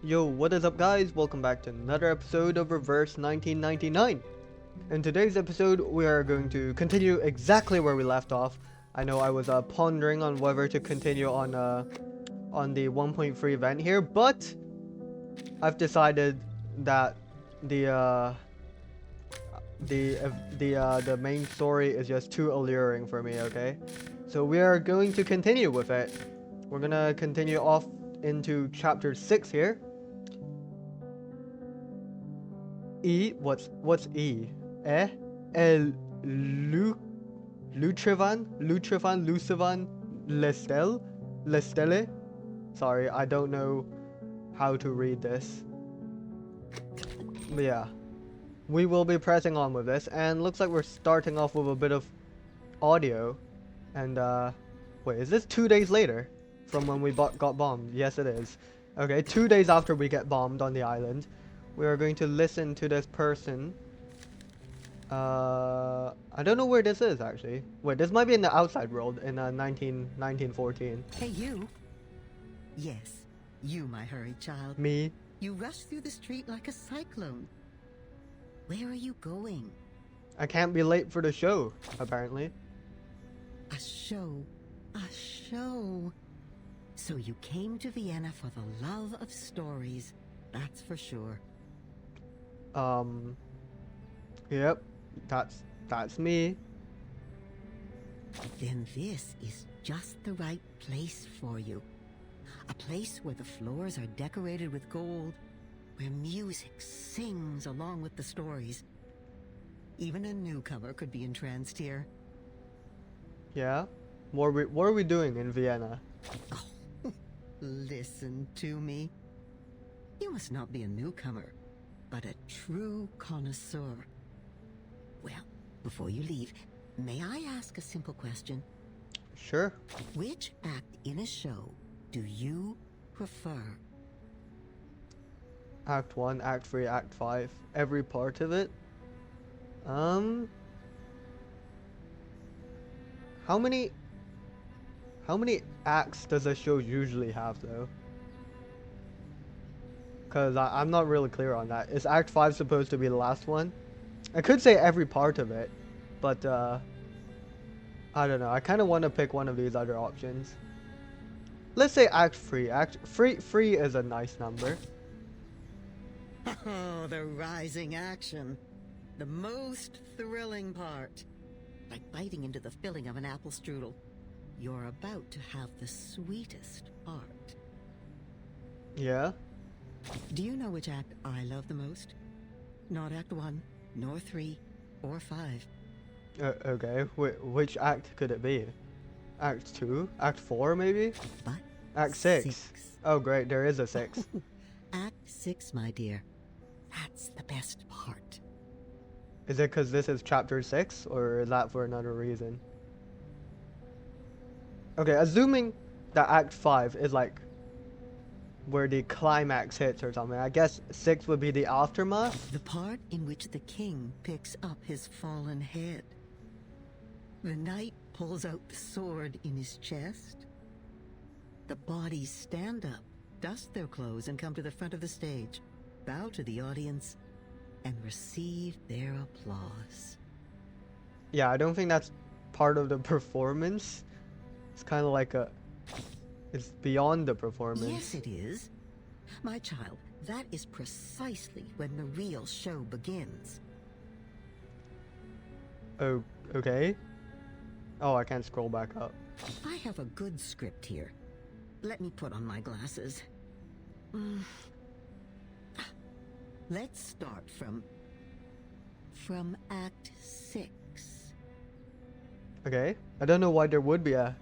Yo, what is up guys? Welcome back to another episode of Reverse 1999. In today's episode, we are going to continue exactly where we left off. I know I was pondering on whether to continue on the 1.3 event here, but I've decided that the the main story is just too alluring for me, okay? So we are going to continue with it. We're gonna continue off into chapter 6 here. What's E? Eh? El Lu Lucivan Lestelle? Sorry, I don't know how to read this. But yeah. We will be pressing on with this, and looks like we're starting off with a bit of audio. And wait, is this 2 days later from when we got bombed? Yes, it is. Okay, 2 days after we get bombed on the island, we are going to listen to this person. I don't know where this is actually. Wait, this might be in the outside world in 1914. Hey, you. Yes, you, my hurried child. Me? You rushed through the street like a cyclone. Where are you going? I can't be late for the show, apparently. A show. A show. So you came to Vienna for the love of stories. That's for sure. Yep. That's me. Then this is just the right place for you. A place where the floors are decorated with gold, where music sings along with the stories. Even a newcomer could be entranced here. Yeah? What are we doing in Vienna? Oh, listen to me. You must not be a newcomer, but a true connoisseur. Well, before you leave, may I ask a simple question? Sure. Which act in a show do you prefer? Act 1, Act 3, Act 5. Every part of it? How many acts does a show usually have though? Cause I'm not really clear on that. Is Act 5 supposed to be the last one? I could say every part of it, but I don't know. I kind of want to pick one of these other options. Let's say Act 3. Act 3 is a nice number. Oh, the rising action. The most thrilling part. Like biting into the filling of an apple strudel. You're about to have the sweetest part. Yeah? Do you know which act I love the most? Not Act 1, nor 3, or 5. Okay. Which act could it be? Act 2? Act 4 maybe? But Act 6. Oh great, there is a 6. Act 6, my dear. That's the best part. Is it because this is chapter 6, or is that for another reason? Okay, assuming that Act 5 is like where the climax hits or something, I guess 6 would be the aftermath? The part in which the king picks up his fallen head. The knight pulls out the sword in his chest. The bodies stand up, dust their clothes, and come to the front of the stage, bow to the audience, and receive their applause. Yeah, I don't think that's part of the performance. It's kind of like it's beyond the performance. Yes, it is. My child, that is precisely when the real show begins. Oh, okay. Oh, I can't scroll back up. I have a good script here. Let me put on my glasses. Let's start from Act 6. Okay. I don't know why there would be a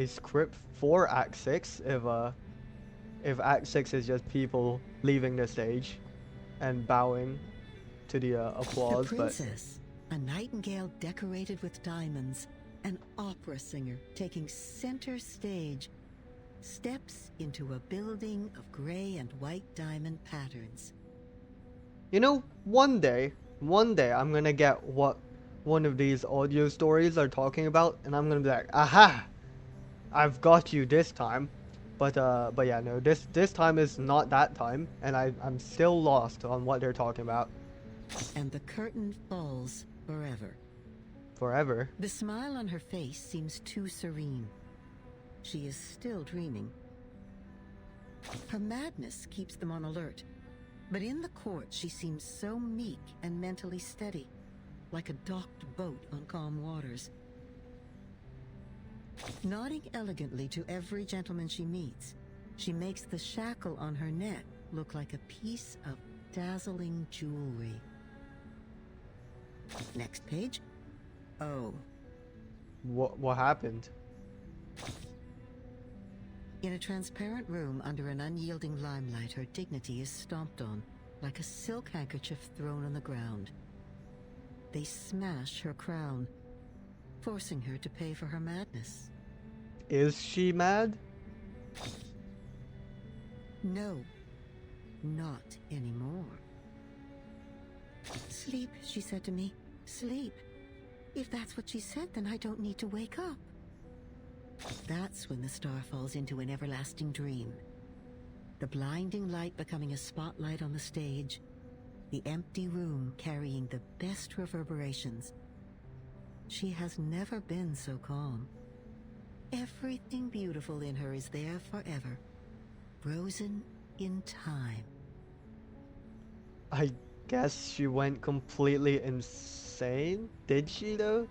script for Act 6 if Act 6 is just people leaving the stage and bowing to the applause. The princess, a nightingale decorated with diamonds, an opera singer taking center stage, steps into a building of gray and white diamond patterns. You know, one day I'm gonna get what one of these audio stories are talking about, and I'm gonna be like, aha! I've got you this time. But yeah, no, this time is not that time, and I'm still lost on what they're talking about. And the curtain falls forever. Forever. The smile on her face seems too serene. She is still dreaming. Her madness keeps them on alert. But in the court, she seems so meek and mentally steady, like a docked boat on calm waters. Nodding elegantly to every gentleman she meets, she makes the shackle on her neck look like a piece of dazzling jewelry. Next page. Oh. What happened? In a transparent room under an unyielding limelight, her dignity is stomped on, like a silk handkerchief thrown on the ground. They smash her crown, forcing her to pay for her madness. Is she mad? No, not anymore. Sleep, she said to me. Sleep. If that's what she said, then I don't need to wake up. That's when the star falls into an everlasting dream. The blinding light becoming a spotlight on the stage, the empty room carrying the best reverberations. She has never been so calm. Everything beautiful in her is there forever, frozen in time. I guess she went completely insane? Did she though?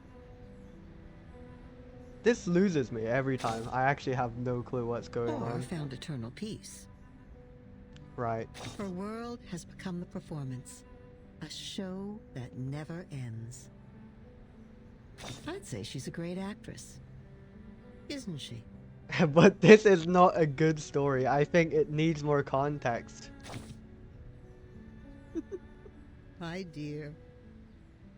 This loses me every time. I actually have no clue what's going Or on. found eternal peace. Right. Her world has become the performance, a show that never ends. I'd say she's a great actress. Isn't she? But this is not a good story. I think it needs more context. My dear,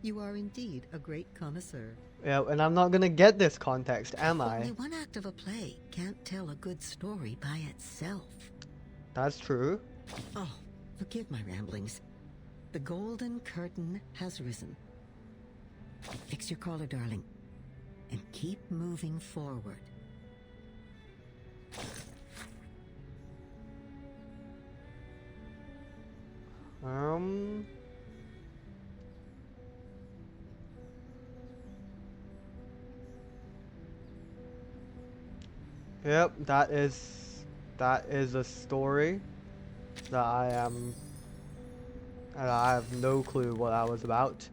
you are indeed a great connoisseur. Yeah, and I'm not gonna get this context, am Only I? one act of a play can't tell a good story by itself. That's true. Oh, forgive my ramblings. The golden curtain has risen. Fix your collar, darling, and keep moving forward. Yep, that is a story that I have no clue what that was about.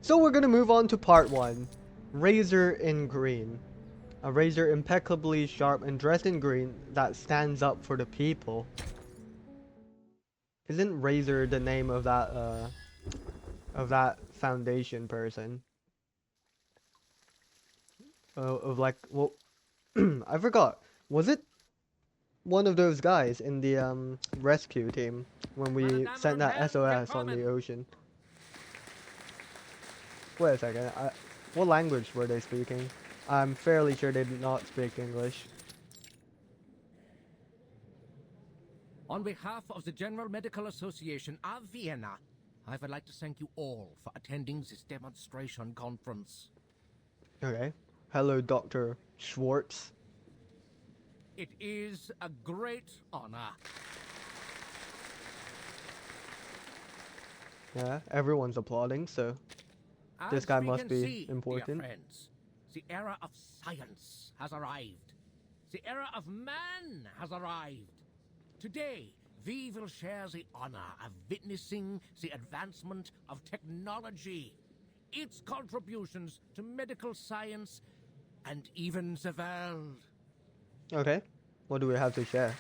So we're gonna move on to part 1. Razor in green. A razor impeccably sharp and dressed in green that stands up for the people. Isn't Razor the name of that foundation person? Of like, well, I forgot. Was it one of those guys in the rescue team when we sent that SOS on the ocean? Wait a second. What language were they speaking? I'm fairly sure they did not speak English. On behalf of the General Medical Association of Vienna, I would like to thank you all for attending this demonstration conference. Okay. Hello, Dr. Schwartz. It is a great honor. Yeah, everyone's applauding, so this As guy we must can be see, important. Dear friends, the era of science has arrived. The era of man has arrived. Today, we will share the honor of witnessing the advancement of technology, its contributions to medical science, and even the world. Okay. What do we have to share?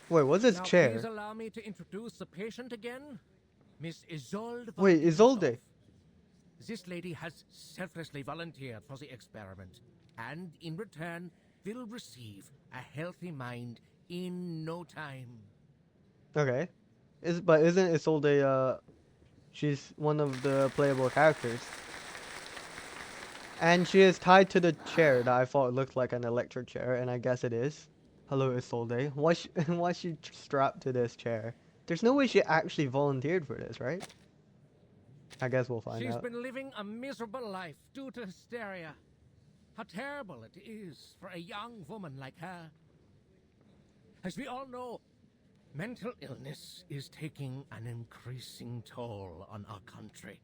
Wait, what's this Now, chair? please allow me to introduce the patient again, Miss Isolde. Wait, Isolde? This lady has selflessly volunteered for the experiment, and in return will receive a healthy mind in no time. Okay. But isn't Isolde, she's one of the playable characters. And she is tied to the chair that I thought looked like an electric chair, and I guess it is. Hello, Isolde. Why's she strapped to this chair? There's no way she actually volunteered for this, right? I guess we'll find She's out. been living a miserable life due to hysteria. How terrible it is for a young woman like her. As we all know, mental illness is taking an increasing toll on our country.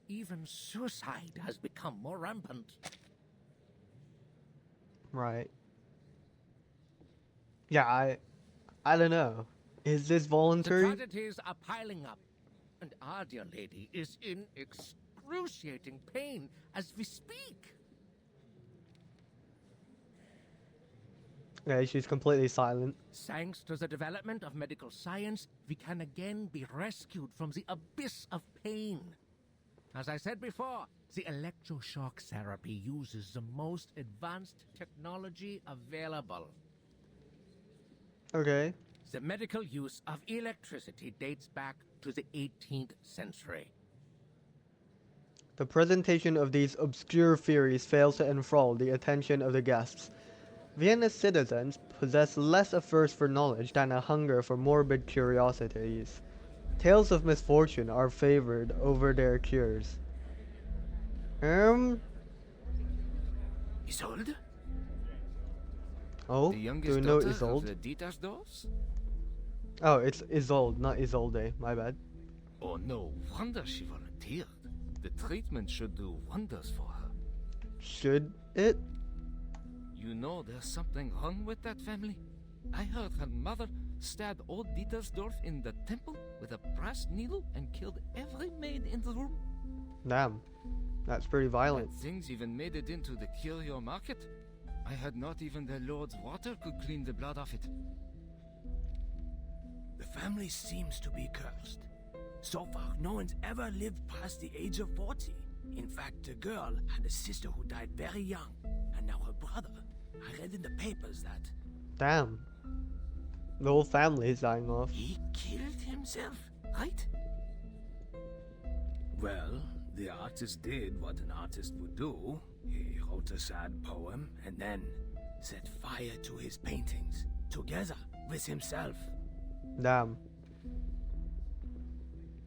Even suicide has become more rampant. Right. Yeah, I don't know. Is this The voluntary? tragedies are piling up, and our dear lady is in excruciating pain as we speak. Okay, she's completely silent. Thanks to the development of medical science, we can again be rescued from the abyss of pain. As I said before, the electroshock therapy uses the most advanced technology available. Okay. The medical use of electricity dates back to the 18th century. The presentation of these obscure theories fails to enthrall the attention of the guests. Vienna's citizens possess less a thirst for knowledge than a hunger for morbid curiosities. Tales of misfortune are favored over their cures. Isolde? Oh, The do youngest we know daughter Isolde? of the Dietersdorfs? Oh, it's Isolde, not Isolde. My bad. Oh, no wonder she volunteered. The treatment should do wonders for her. Should it? You know there's something wrong with that family? I heard her mother stabbed old Dietersdorf in the temple with a brass needle and killed every maid in the room. Damn. That's pretty violent. And things even made it into the curio market. I heard not even the Lord's water could clean the blood off it. The family seems to be cursed. So far, no one's ever lived past the age of 40. In fact, the girl had a sister who died very young, and now her brother. I read in the papers that Damn. The whole family is dying off. he killed himself, right? Well, the artist did what an artist would do. He wrote a sad poem and then set fire to his paintings, together with himself. Damn.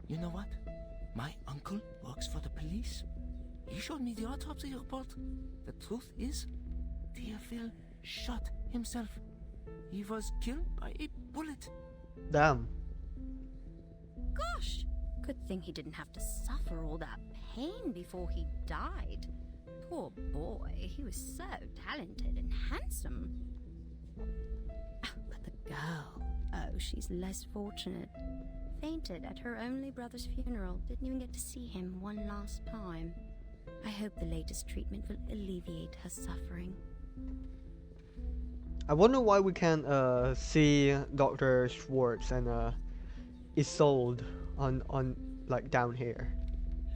You know what? My uncle works for the police. He showed me the autopsy report. The truth is, Theophil shot himself. He was killed by a bullet. Damn. Gosh, good thing he didn't have to suffer all that pain before he died. Poor boy, he was so talented and handsome. But the girl, oh, she's less fortunate. Fainted at her only brother's funeral. Didn't even get to see him one last time. I hope the latest treatment will alleviate her suffering. I wonder why we can't see Dr. Schwartz and Isolde on like down here.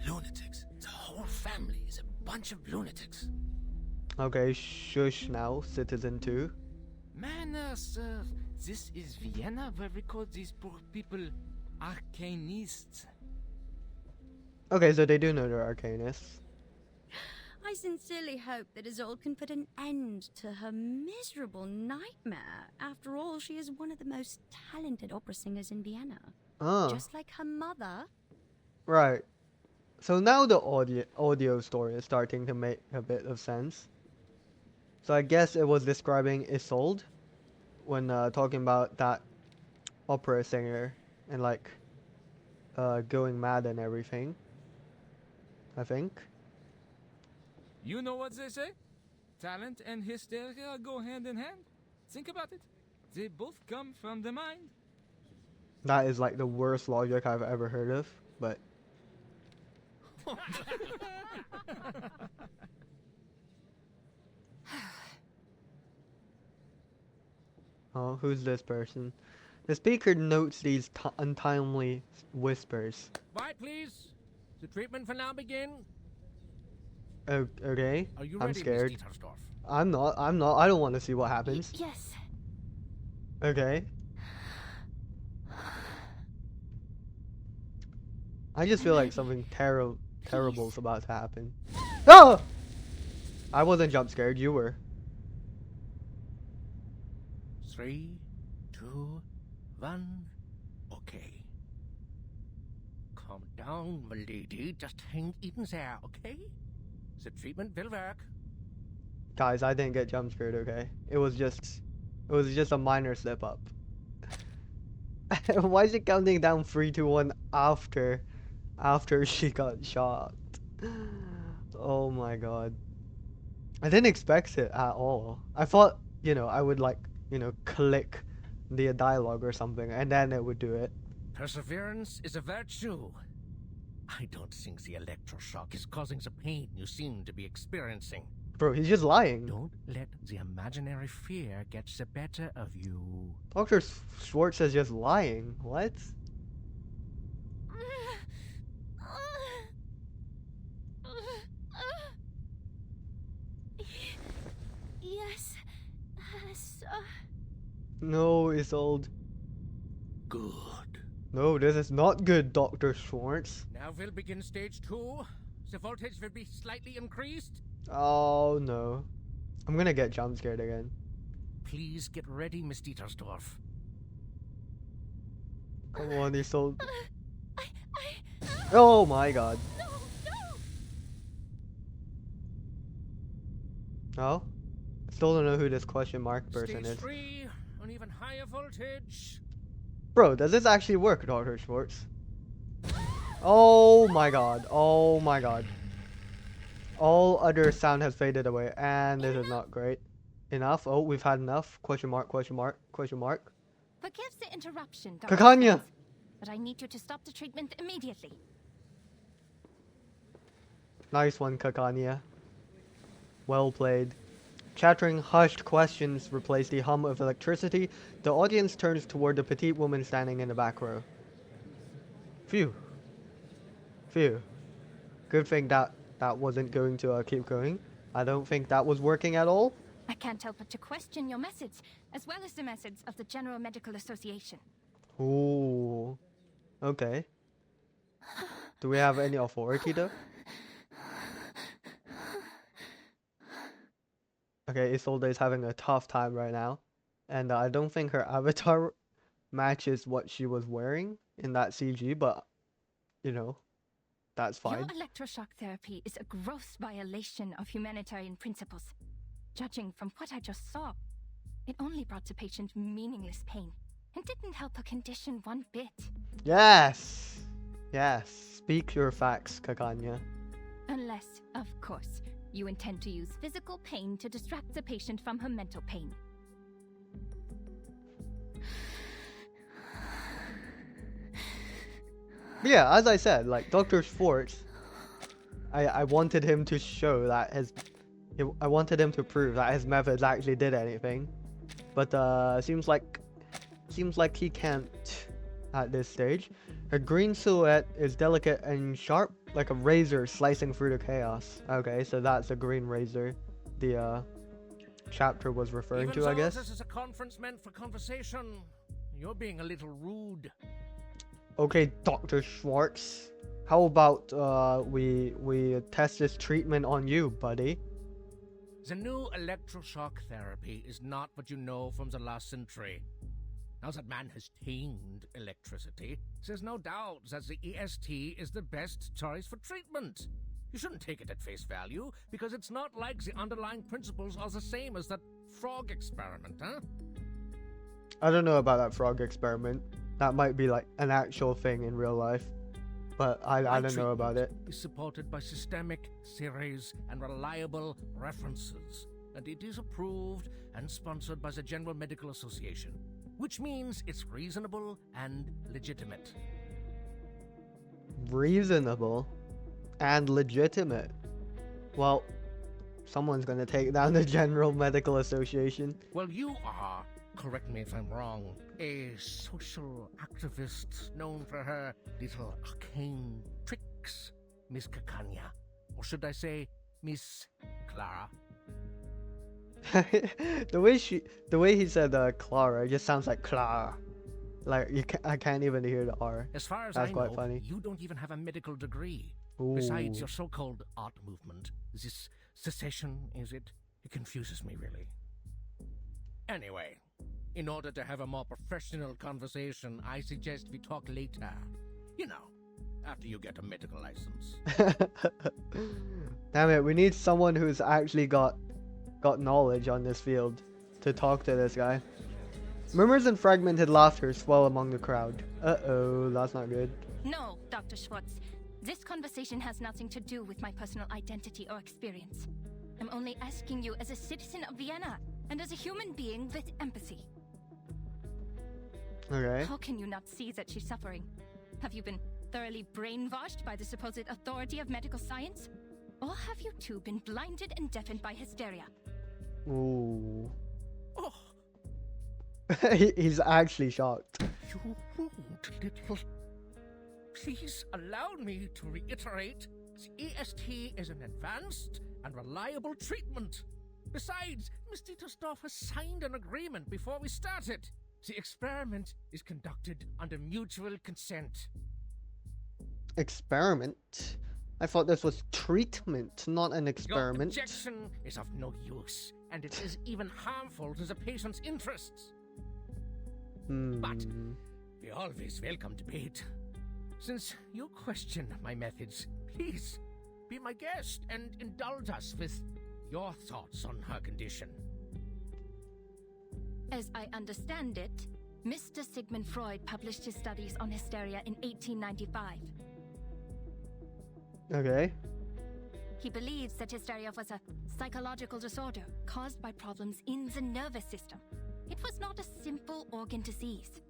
Lunatics. The whole family is a bunch of lunatics. Okay, shush now, Citizen 2. Manners, sir. This is Vienna where we call these poor people arcanists. Okay, so they do know they're arcanists. I sincerely hope that Isolde can put an end to her miserable nightmare. After all, she is one of the most talented opera singers in Vienna. Oh, Just like her mother. right. So now the audio story is starting to make a bit of sense. So I guess it was describing Isolde when talking about that opera singer and like going mad and everything. I think. You know what they say? Talent and hysteria go hand in hand. Think about it. They both come from the mind. That is like the worst logic I've ever heard of, but oh, who's this person? The speaker notes these untimely whispers. Quiet, please. The treatment will now begin. Okay, Are you I'm ready, scared. Miss Dietersdorf? I'm not. I don't want to see what happens. Yes. Okay. I just feel like something terrible is about to happen. Oh! I wasn't jump scared, you were. 3, 2, 1. Okay. Calm down, my lady. Just hang in there, okay? The treatment will work. Guys, I didn't get jump scared, okay? It was just a minor slip up. Why is it counting down 3, 2, 1 after she got shot? Oh my god. I didn't expect it at all. I thought, I would like, click the dialogue or something and then it would do it. Perseverance is a virtue. I don't think the electroshock is causing the pain you seem to be experiencing. Bro, he's just lying. Don't let the imaginary fear get the better of you. Dr. Schwartz is just lying. What? Yes, sir. No, Isolde. Good. No, this is not good, Dr. Schwartz. Now we'll begin stage 2. The voltage will be slightly increased. Oh no. I'm gonna get jump scared again. Please get ready, Miss Dietersdorf. Come on, Isolde. Oh my god. No. Oh? Still don't know who this question mark person Stage is. 3, on even higher voltage. Bro, does this actually work, Dr. Schwartz? Oh my god. Oh my god. All other sound has faded away, and this is not great. Enough? Oh, we've had enough? Question mark, question mark, question mark. Forgive the interruption, Dr. Kakanya! Schwartz, but I need you to stop the treatment immediately. Nice one, Kakanya. Well played. Chattering, hushed questions replace the hum of electricity. The audience turns toward the petite woman standing in the back row. Phew. Phew. Good thing that wasn't going to keep going. I don't think that was working at all. I can't help but to question your methods, as well as the methods of the General Medical Association. Ooh. Okay. Do we have any authority though? Okay, Isolde is having a tough time right now. And I don't think her avatar matches what she was wearing in that CG, but, that's fine. Your electroshock therapy is a gross violation of humanitarian principles. Judging from what I just saw, it only brought the patient meaningless pain and didn't help her condition one bit. Yes! Yes. Speak your facts, Kakanya. Unless, of course, you intend to use physical pain to distract the patient from her mental pain. Yeah, as I said, like, Dr. Schwartz, I wanted him to show that I wanted him to prove that his methods actually did anything. But, seems like he can't at this stage. Her green silhouette is delicate and sharp, like a razor slicing through the chaos. Okay, so that's a green razor the chapter was referring Even to, I though guess. This is a conference meant for conversation. You're being a little rude. Okay, Dr. Schwartz. How about we test this treatment on you, buddy? The new electroshock therapy is not what you know from the last century. Now that man has tamed electricity, there's no doubt that the EST is the best choice for treatment. You shouldn't take it at face value, because it's not like the underlying principles are the same as that frog experiment, huh? I don't know about that frog experiment. That might be like an actual thing in real life. But I don't know about it. Is supported by systemic theories and reliable references, and it is approved and sponsored by the General Medical Association, which means it's reasonable and legitimate. Reasonable and legitimate. Well, someone's gonna take down the General Medical Association. Well, you are, correct me if I'm wrong, a social activist known for her little arcane tricks, Miss Kakanya. Or should I say, Miss Clara? the way he said Clara, it just sounds like Clara. Like I can't even hear the R. As far as That's I quite know, funny. you don't even have a medical degree. Ooh. Besides your so-called art movement, this secession, is it? It confuses me, really. Anyway, in order to have a more professional conversation, I suggest we talk later. You know, after you get a medical license. Damn it, we need someone who's actually got got knowledge on this field to talk to this guy. Murmurs and fragmented laughter swell among the crowd. Uh-oh, that's not good. No, Dr. Schwartz. This conversation has nothing to do with my personal identity or experience. I'm only asking you as a citizen of Vienna and as a human being with empathy. Okay. How can you not see that she's suffering? Have you been thoroughly brainwashed by the supposed authority of medical science? Or have you two been blinded and deafened by hysteria? Ooh. Oh, He's actually shocked. you rude little... Please allow me to reiterate, the EST is an advanced and reliable treatment. Besides, Miss Dietersdorf has signed an agreement before we started. The experiment is conducted under mutual consent. Experiment? I thought this was treatment, not an Your experiment. objection is of no use, and it is even harmful to the patient's interests. But we always welcome debate. Since you question my methods, please be my guest and indulge us with your thoughts on her condition. As I understand it, Mr. Sigmund Freud published his studies on hysteria in 1895. Okay. He believes that hysteria was a psychological disorder caused by problems in the nervous system. It was not a simple organ disease.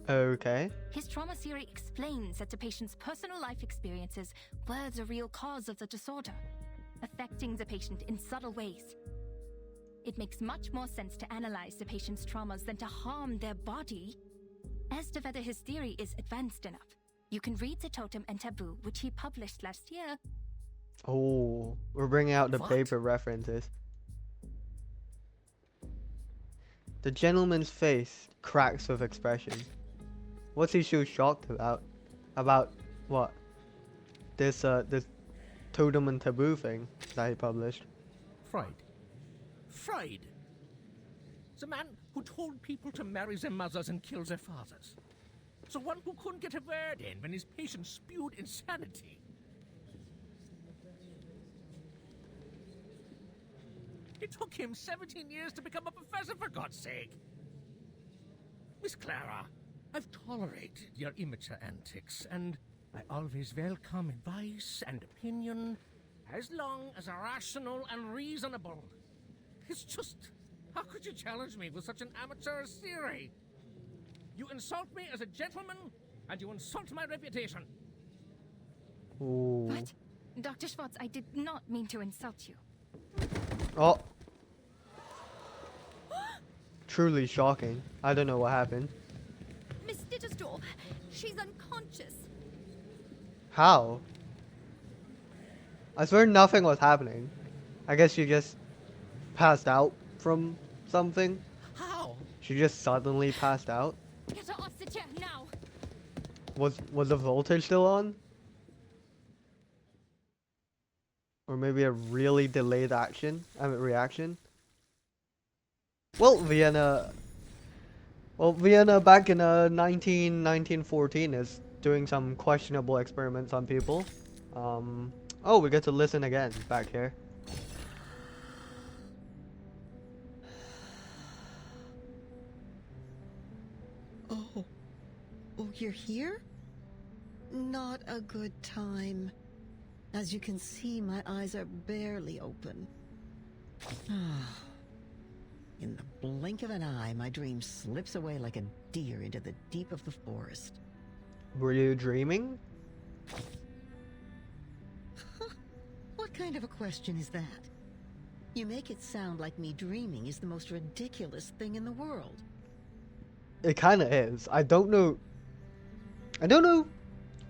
Okay. His trauma theory explains that the patient's personal life experiences were the real cause of the disorder, affecting the patient in subtle ways. It makes much more sense to analyze the patient's traumas than to harm their body. As to whether his theory is advanced enough, you can read The Totem and Taboo, which he published last year. Oh, we're bringing out the What? paper references. The gentleman's face cracks with expression. What's he so shocked about? About what? This Totem and Taboo thing that he published. Freud. Freud. The man who told people to marry their mothers and kill their fathers. The one who couldn't get a word in when his patients spewed insanity. It took him 17 years to become a professor, for God's sake. Miss Clara, I've tolerated your immature antics, and I always welcome advice and opinion, as long as rational and reasonable. It's just, how could you challenge me with such an amateur's theory? You insult me as a gentleman, and you insult my reputation. Ooh. What? Dr. Schwartz, I did not mean to insult you. Oh. Truly shocking. I don't know what happened. Miss Dittersdorf, she's unconscious. How? I swear nothing was happening. I guess she just passed out from something. How? She just suddenly passed out. Get her off the chair now! Was the voltage still on? Or maybe a really delayed reaction? Well, Vienna back in 1914 is doing some questionable experiments on people. Oh, we get to listen again back here. Oh, you're here? Not a good time. As you can see, my eyes are barely open. In the blink of an eye, my dream slips away like a deer into the deep of the forest. Were you dreaming? What kind of a question is that? You make it sound like me dreaming is the most ridiculous thing in the world. It kind of is. I don't know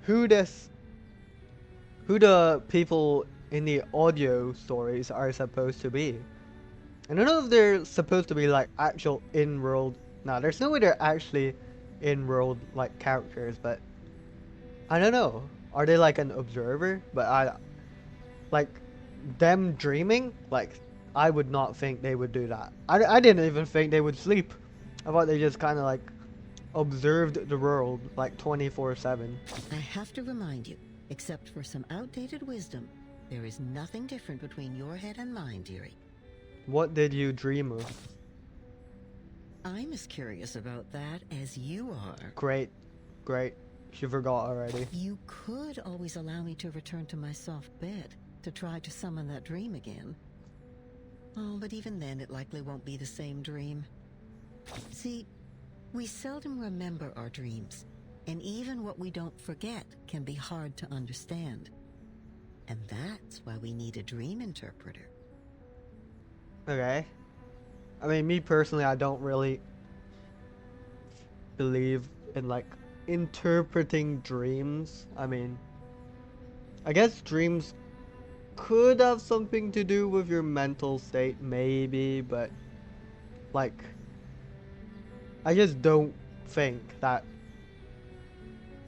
who the people in the audio stories are supposed to be. I don't know if they're supposed to be like actual in-world. Nah, there's no way they're actually in-world like characters, but I don't know. Are they like an observer? But like them dreaming, like I would not think they would do that. I didn't even think they would sleep. I thought they just kind of like observed the world like 24/7. I have to remind you, except for some outdated wisdom, there is nothing different between your head and mine, dearie. What did you dream of? I'm as curious about that as you are. Great. Great. She forgot already. You could always allow me to return to my soft bed to try to summon that dream again. Oh, but even then it likely won't be the same dream. See, we seldom remember our dreams, and even what we don't forget can be hard to understand. And that's why we need a dream interpreter. Okay. I mean, me personally, I don't really believe in like interpreting dreams. I mean, I guess dreams could have something to do with your mental state, maybe, but like, I just don't think that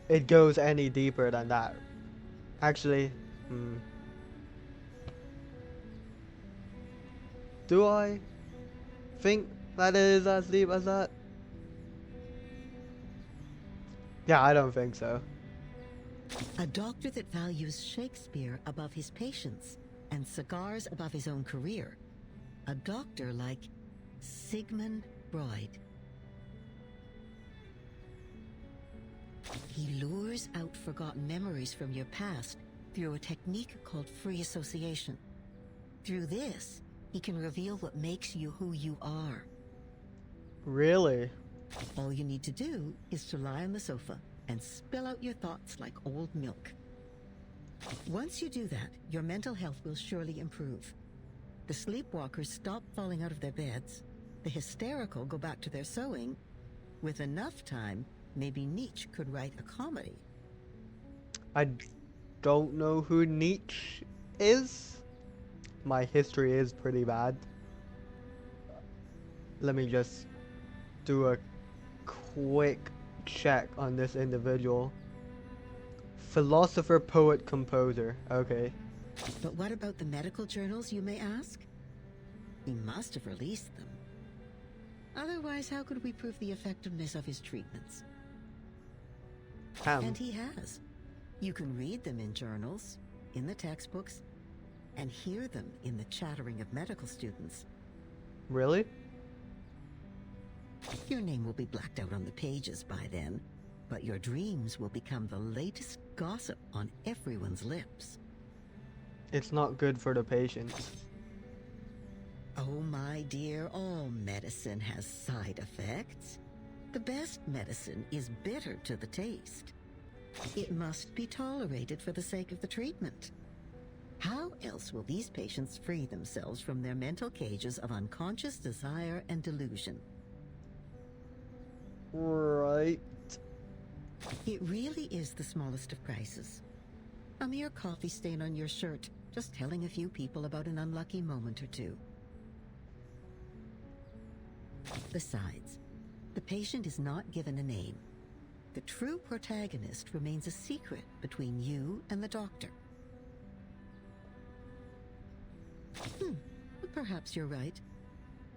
it goes any deeper than that. Actually, do I think that it is as deep as that? Yeah, I don't think so. A doctor that values Shakespeare above his patients and cigars above his own career. A doctor like Sigmund Freud. He lures out forgotten memories from your past through a technique called free association. Through this, he can reveal what makes you who you are. Really? All you need to do is to lie on the sofa and spill out your thoughts like old milk. Once you do that, your mental health will surely improve. The sleepwalkers stop falling out of their beds, the hysterical go back to their sewing. With enough time, maybe Nietzsche could write a comedy. I don't know who Nietzsche is. My history is pretty bad. Let me just do a quick check on this individual. Philosopher, poet, composer. Okay. But what about the medical journals, you may ask? He must have released them. Otherwise, how could we prove the effectiveness of his treatments? And he has. You can read them in journals, in the textbooks, and hear them in the chattering of medical students. Really? Your name will be blacked out on the pages by then, but your dreams will become the latest gossip on everyone's lips. It's not good for the patients. Oh, my dear, all medicine has side effects. The best medicine is bitter to the taste. It must be tolerated for the sake of the treatment. How else will these patients free themselves from their mental cages of unconscious desire and delusion? Right. It really is the smallest of prices. A mere coffee stain on your shirt, just telling a few people about an unlucky moment or two. Besides, the patient is not given a name. The true protagonist remains a secret between you and the doctor. Perhaps you're right.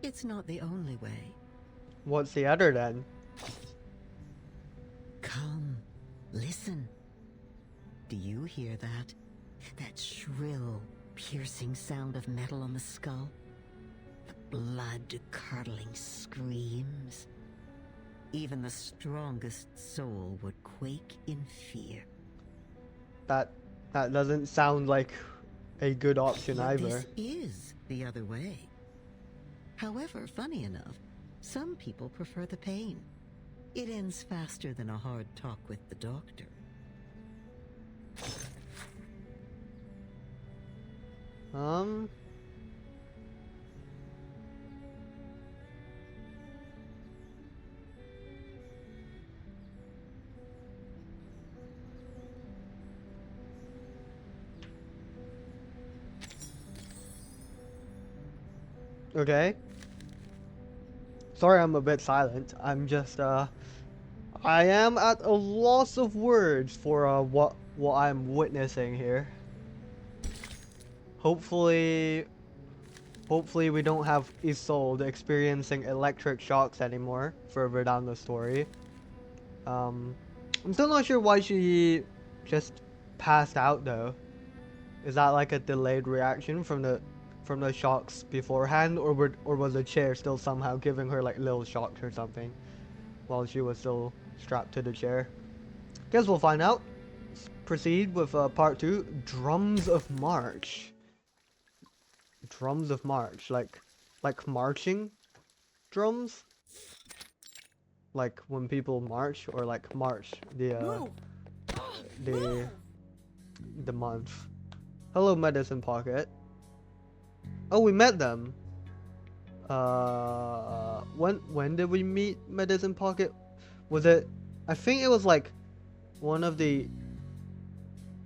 It's not the only way. What's the other then? Come, listen. Do you hear that? That shrill, piercing sound of metal on the skull? The blood-curdling screams. Even the strongest soul would quake in fear. That doesn't sound like a good option But either. this is the other way. However, funny enough, some people prefer the pain. It ends faster than a hard talk with the doctor. Okay. Sorry I'm a bit silent. I'm just, I am at a loss of words for, what I'm witnessing here. Hopefully we don't have Isolde experiencing electric shocks anymore further down the story. I'm still not sure why she just passed out though. Is that like a delayed reaction from from the shocks beforehand, or was the chair still somehow giving her like little shocks or something while she was still strapped to the chair? Guess we'll find out. Let's proceed with part 2, Drums of March. Drums of March, like marching drums? Like when people march, or like March, the month. Hello, Medicine Pocket. Oh, we met them. When did we meet Medicine Pocket? Was it? I think it was like one of the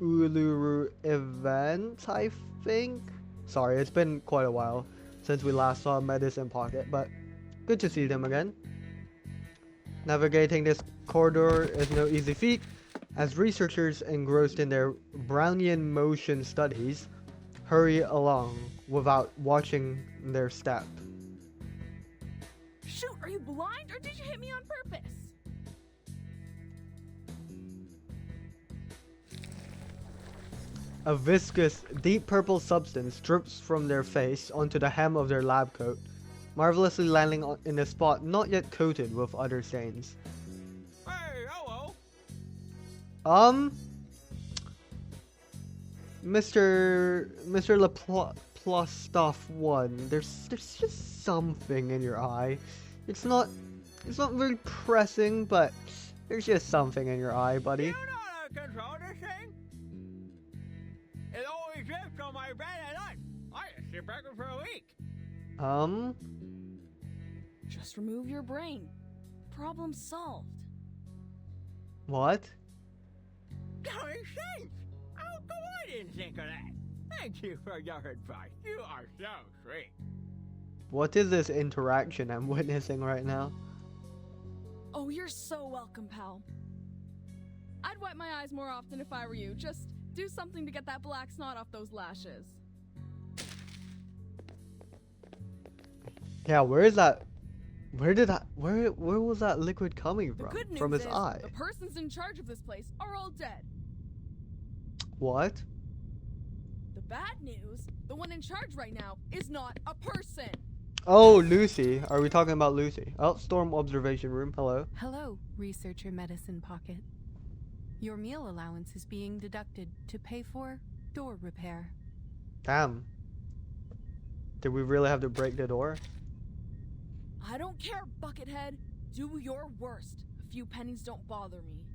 Uluru events, I think. Sorry, it's been quite a while since we last saw Medicine Pocket, but good to see them again. Navigating this corridor is no easy feat, as researchers engrossed in their Brownian motion studies hurry along without watching their step. Shoot, are you blind or did you hit me on purpose? A viscous, deep purple substance drips from their face onto the hem of their lab coat, marvelously landing in a spot not yet coated with other stains. Hey, hello. Mr. Laplace Stuff 1, there's just something in your eye. It's not very pressing, but there's just something in your eye, buddy. You know how to control this thing? It always drips on my bed at night. I just sit back for a week. Just remove your brain. Problem solved. What? That makes sense. How come I didn't think of that? Thank you for your advice. You are so sweet. What is this interaction I'm witnessing right now? Oh, you're so welcome, pal. I'd wipe my eyes more often if I were you. Just do something to get that black snot off those lashes. Yeah, where is that? Where was that liquid coming The from? good news From his is eye. the persons in charge of this place are all dead. What? The bad news, the one in charge right now is not a person. Oh, Lucy. Are we talking about Lucy? Oh, Storm Observation Room. Hello. Hello, Researcher Medicine Pocket. Your meal allowance is being deducted to pay for door repair. Damn. Did we really have to break the door? I don't care, Buckethead. Do your worst. A few pennies don't bother me.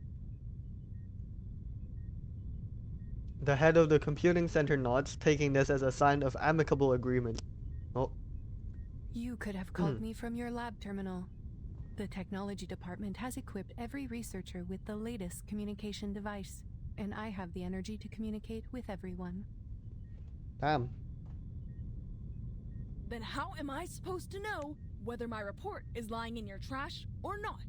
The head of the computing center nods, taking this as a sign of amicable agreement. Oh. You could have called me from your lab terminal. The technology department has equipped every researcher with the latest communication device, and I have the energy to communicate with everyone. Damn. Then how am I supposed to know whether my report is lying in your trash or not?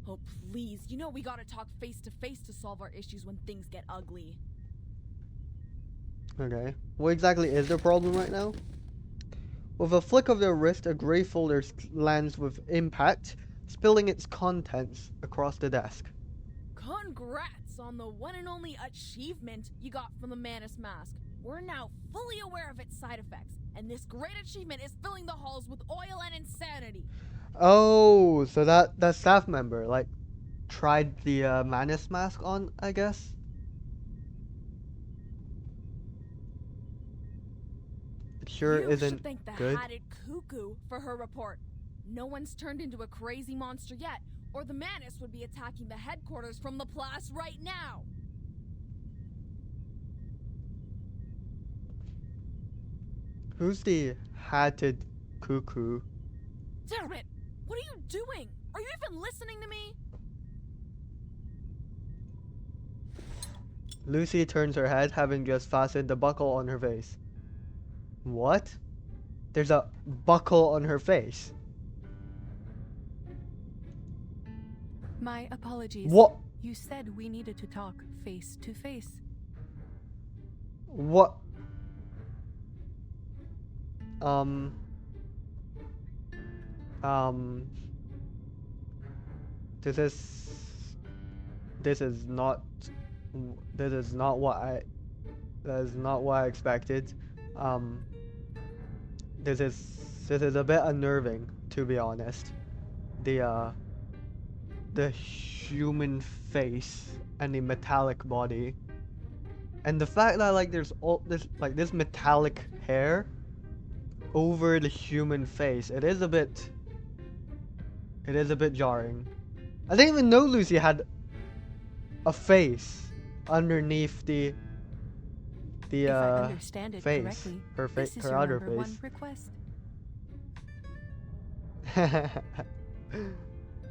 Oh, please, you know we gotta talk face to face to solve our issues when things get ugly. Okay. What exactly is the problem right now? With a flick of their wrist, a gray folder lands with impact, spilling its contents across the desk. Congrats on the one and only achievement you got from the Manus mask. We're now fully aware of its side effects, and this great achievement is filling the halls with oil and insanity. Oh, so that staff member, like, tried the Manus mask on, I guess? It sure You isn't should thank the good. hatted cuckoo for her report. No one's turned into a crazy monster yet, or the Manus would be attacking the headquarters from Laplace right now. Who's the hatted cuckoo? Damn it! What are you doing? Are you even listening to me? Lucy turns her head, having just fastened the buckle on her face. What? There's a buckle on her face. My apologies. What? You said we needed to talk face to face. What? This is not what I expected. This is a bit unnerving, to be honest. The human face and the metallic body, and the fact that like there's all this like this metallic hair over the human face. It is a bit jarring. I didn't even know Lucy had a face underneath the If I understand it face. correctly, Her this is her your other number one face. request.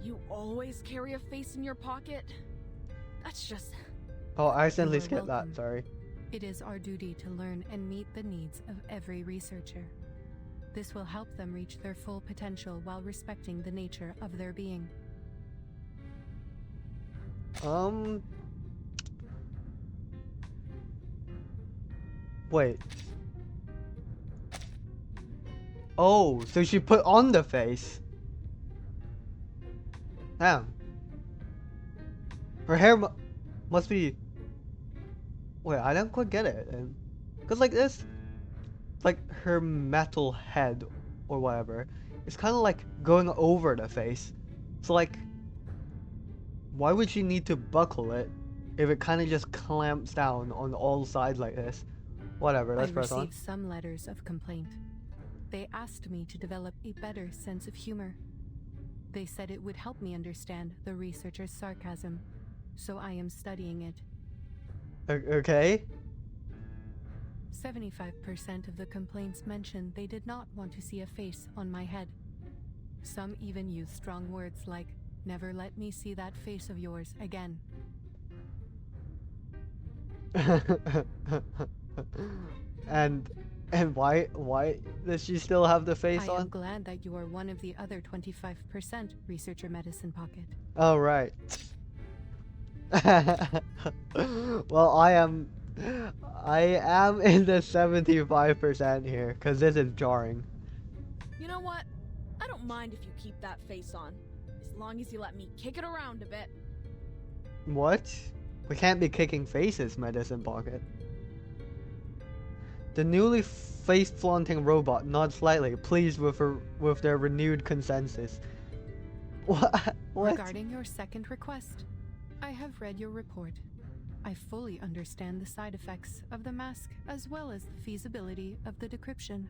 You always carry a face in your pocket? That's just... Oh, I accidentally You are skipped that. welcome. Sorry. It is our duty to learn and meet the needs of every researcher. This will help them reach their full potential while respecting the nature of their being. Wait. Oh, so she put on the face. Damn. Her hair must be... Wait, I don't quite get it. Because like this, like her metal head or whatever, it's kind of like going over the face. So like, why would she need to buckle it if it kind of just clamps down on all sides like this? Whatever, let's I press on. received some letters of complaint. They asked me to develop a better sense of humor. They said it would help me understand the researcher's sarcasm, so I am studying it. Okay. 75% of the complaints mentioned they did not want to see a face on my head. Some even used strong words like, "Never let me see that face of yours again." and why does she still have the face I am on? glad that you are one of the other 25% researcher medicine pocket. Oh right. Well, I am in the 75% here because this is jarring. You know what? I don't mind if you keep that face on, as long as you let me kick it around a bit. What? We can't be kicking faces, medicine pocket. The newly face-flaunting robot nods slightly, pleased with their renewed consensus. What? Regarding your second request, I have read your report. I fully understand the side effects of the mask as well as the feasibility of the decryption.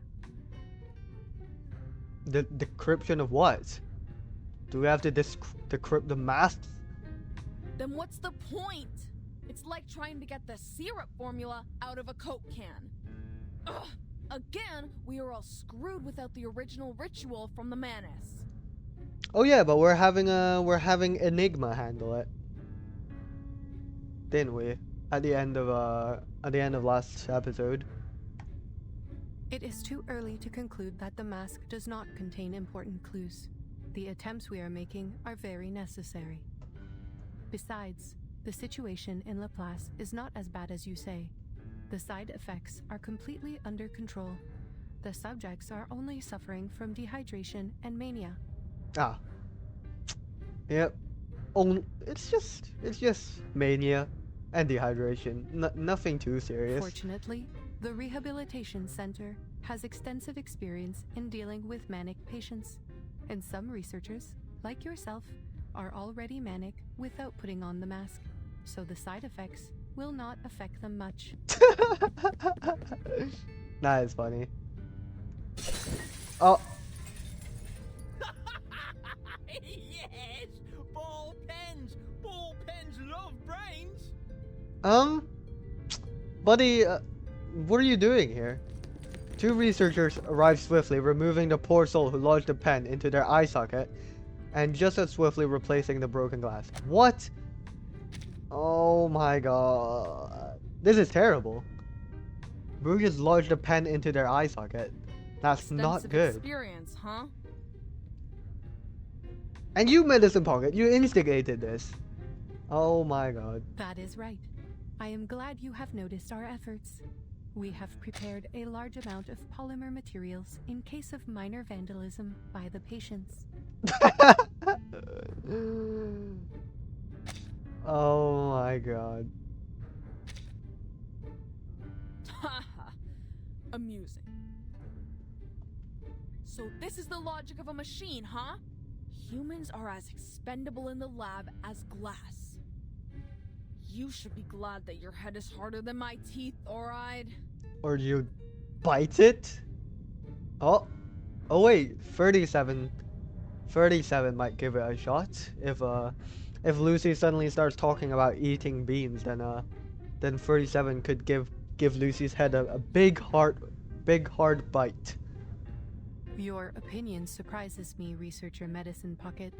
The decryption of what? Do we have to decrypt the mask? Then what's the point? It's like trying to get the syrup formula out of a Coke can. Ugh! Again, we are all screwed without the original ritual from the Manus. Oh yeah, but we're having Enigma handle it, didn't we? At the end of last episode. It is too early to conclude that the mask does not contain important clues. The attempts we are making are very necessary. Besides, the situation in Laplace is not as bad as you say. The side effects are completely under control. The subjects are only suffering from dehydration and mania. Ah. Yep. It's just mania and dehydration. Nothing too serious. Fortunately, the rehabilitation center has extensive experience in dealing with manic patients, and some researchers, like yourself, are already manic without putting on the mask, so the side effects will not affect them much. That is funny. Oh. Yes! Ball pens! Ball pens love brains! Buddy, what are you doing here? Two researchers arrive swiftly, removing the poor soul who lodged a pen into their eye socket, and just as swiftly replacing the broken glass. What? Oh my god. This is terrible. Boo just lodged a pen into their eye socket. That's not Extensive good. experience, huh? And you, Medicine Pocket, you instigated this. Oh my god. That is right. I am glad you have noticed our efforts. We have prepared a large amount of polymer materials in case of minor vandalism by the patients. Oh my god. Haha. Amusing. So this is the logic of a machine, huh? Humans are as expendable in the lab as glass. You should be glad that your head is harder than my teeth, alright? Or you bite it? Oh. Oh wait, 37 might give it a shot. If Lucy suddenly starts talking about eating beans, then 37 could give Lucy's head a big hard bite. Your opinion surprises me, researcher Medicine Pocket.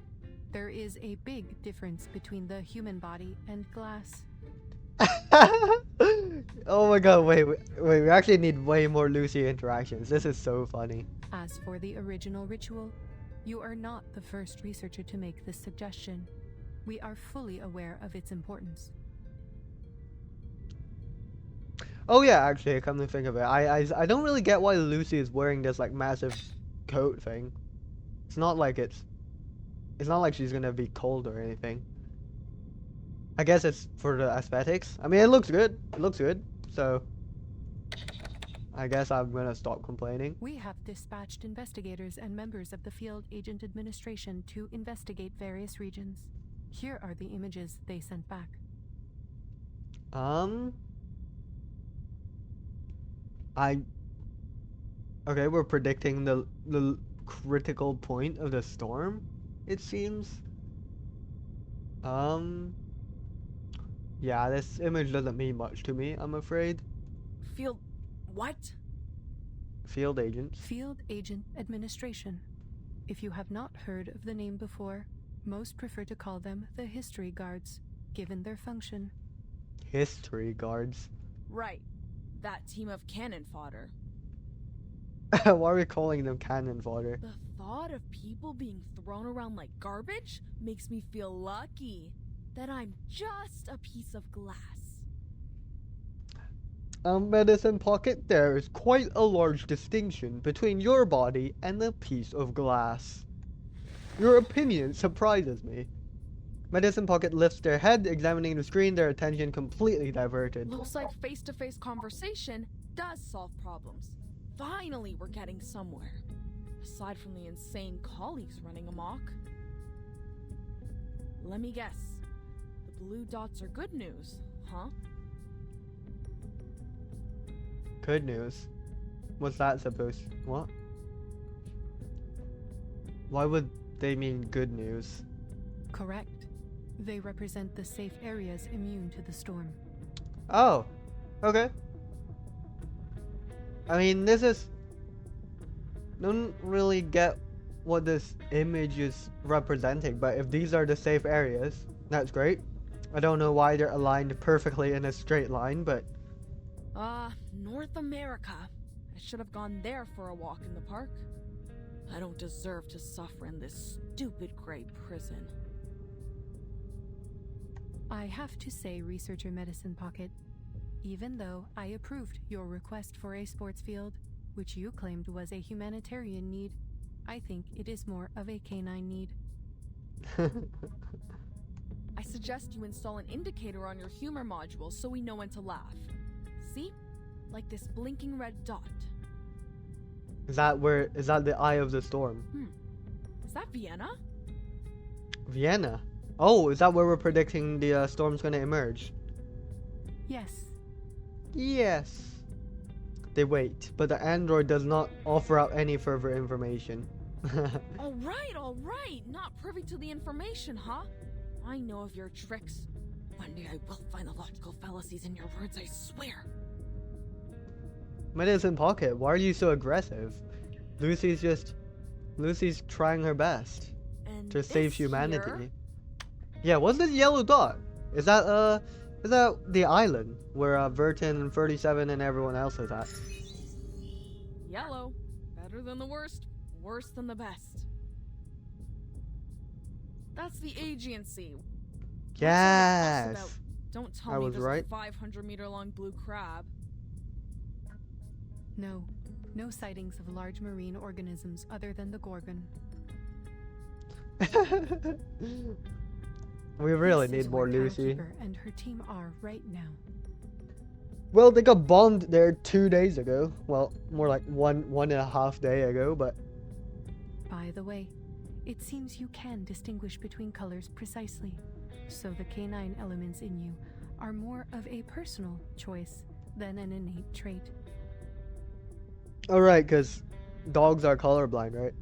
There is a big difference between the human body and glass. Oh my god, wait, we actually need way more Lucy interactions. This is so funny. As for the original ritual, you are not the first researcher to make this suggestion. We are fully aware of its importance. Oh yeah, actually, come to think of it, I don't really get why Lucy is wearing this like massive coat thing. It's not like she's gonna be cold or anything. I guess it's for the aesthetics. I mean, it looks good. So I guess I'm gonna stop complaining. We have dispatched investigators and members of the Field Agent Administration to investigate various regions. Here are the images they sent back. Okay, we're predicting the critical point of the storm, it seems. Yeah, this image doesn't mean much to me, I'm afraid. Field... what? Field agents. Field Agent Administration. If you have not heard of the name before, most prefer to call them the History Guards, given their function. History Guards. Right. That team of cannon fodder. Why are we calling them cannon fodder? The thought of people being thrown around like garbage makes me feel lucky that I'm just a piece of glass. Medicine Pocket, there is quite a large distinction between your body and a piece of glass. Your opinion surprises me. Medicine Pocket lifts their head, examining the screen, their attention completely diverted. Looks like face-to-face conversation does solve problems. Finally, we're getting somewhere. Aside from the insane colleagues running amok. Let me guess. The blue dots are good news, huh? Good news? What's that supposed... what? Why would they mean good news? Correct. They represent the safe areas immune to the storm. Oh, okay. I mean, this is... don't really get what this image is representing, but if these are the safe areas, that's great. I don't know why they're aligned perfectly in a straight line, but... North America. I should have gone there for a walk in the park. I don't deserve to suffer in this stupid gray prison. I have to say, Researcher Medicine Pocket, even though I approved your request for a sports field, which you claimed was a humanitarian need, I think it is more of a canine need. I suggest you install an indicator on your humor module so we know when to laugh. See? Like this blinking red dot. Is that the eye of the storm? Is that Vienna? Vienna? Oh, is that where we're predicting the storm's gonna emerge? Yes. Yes. They wait, but the android does not offer out any further information. All right. Not privy to the information, huh? I know of your tricks. One day I will find the logical fallacies in your words, I swear. Medicine Pocket, why are you so aggressive? Lucy's trying her best And to save this humanity. here? Yeah, what's this yellow dot? Is that the island where Vertin and 37 and everyone else is at? Yellow. Better than the worst. Worse than the best. That's the agency. Yes. Don't I tell me was there's right. a 500-meter long blue crab. No sightings of large marine organisms other than the Gorgon. We really This is need more where Lucy. Timekeeper and her team are right now. Well, they got bombed there 2 days ago. Well, more like one and a half day ago, but By the way, it seems you can distinguish between colors precisely, so the canine elements in you are more of a personal choice than an innate trait. Alright, because dogs are colorblind, right?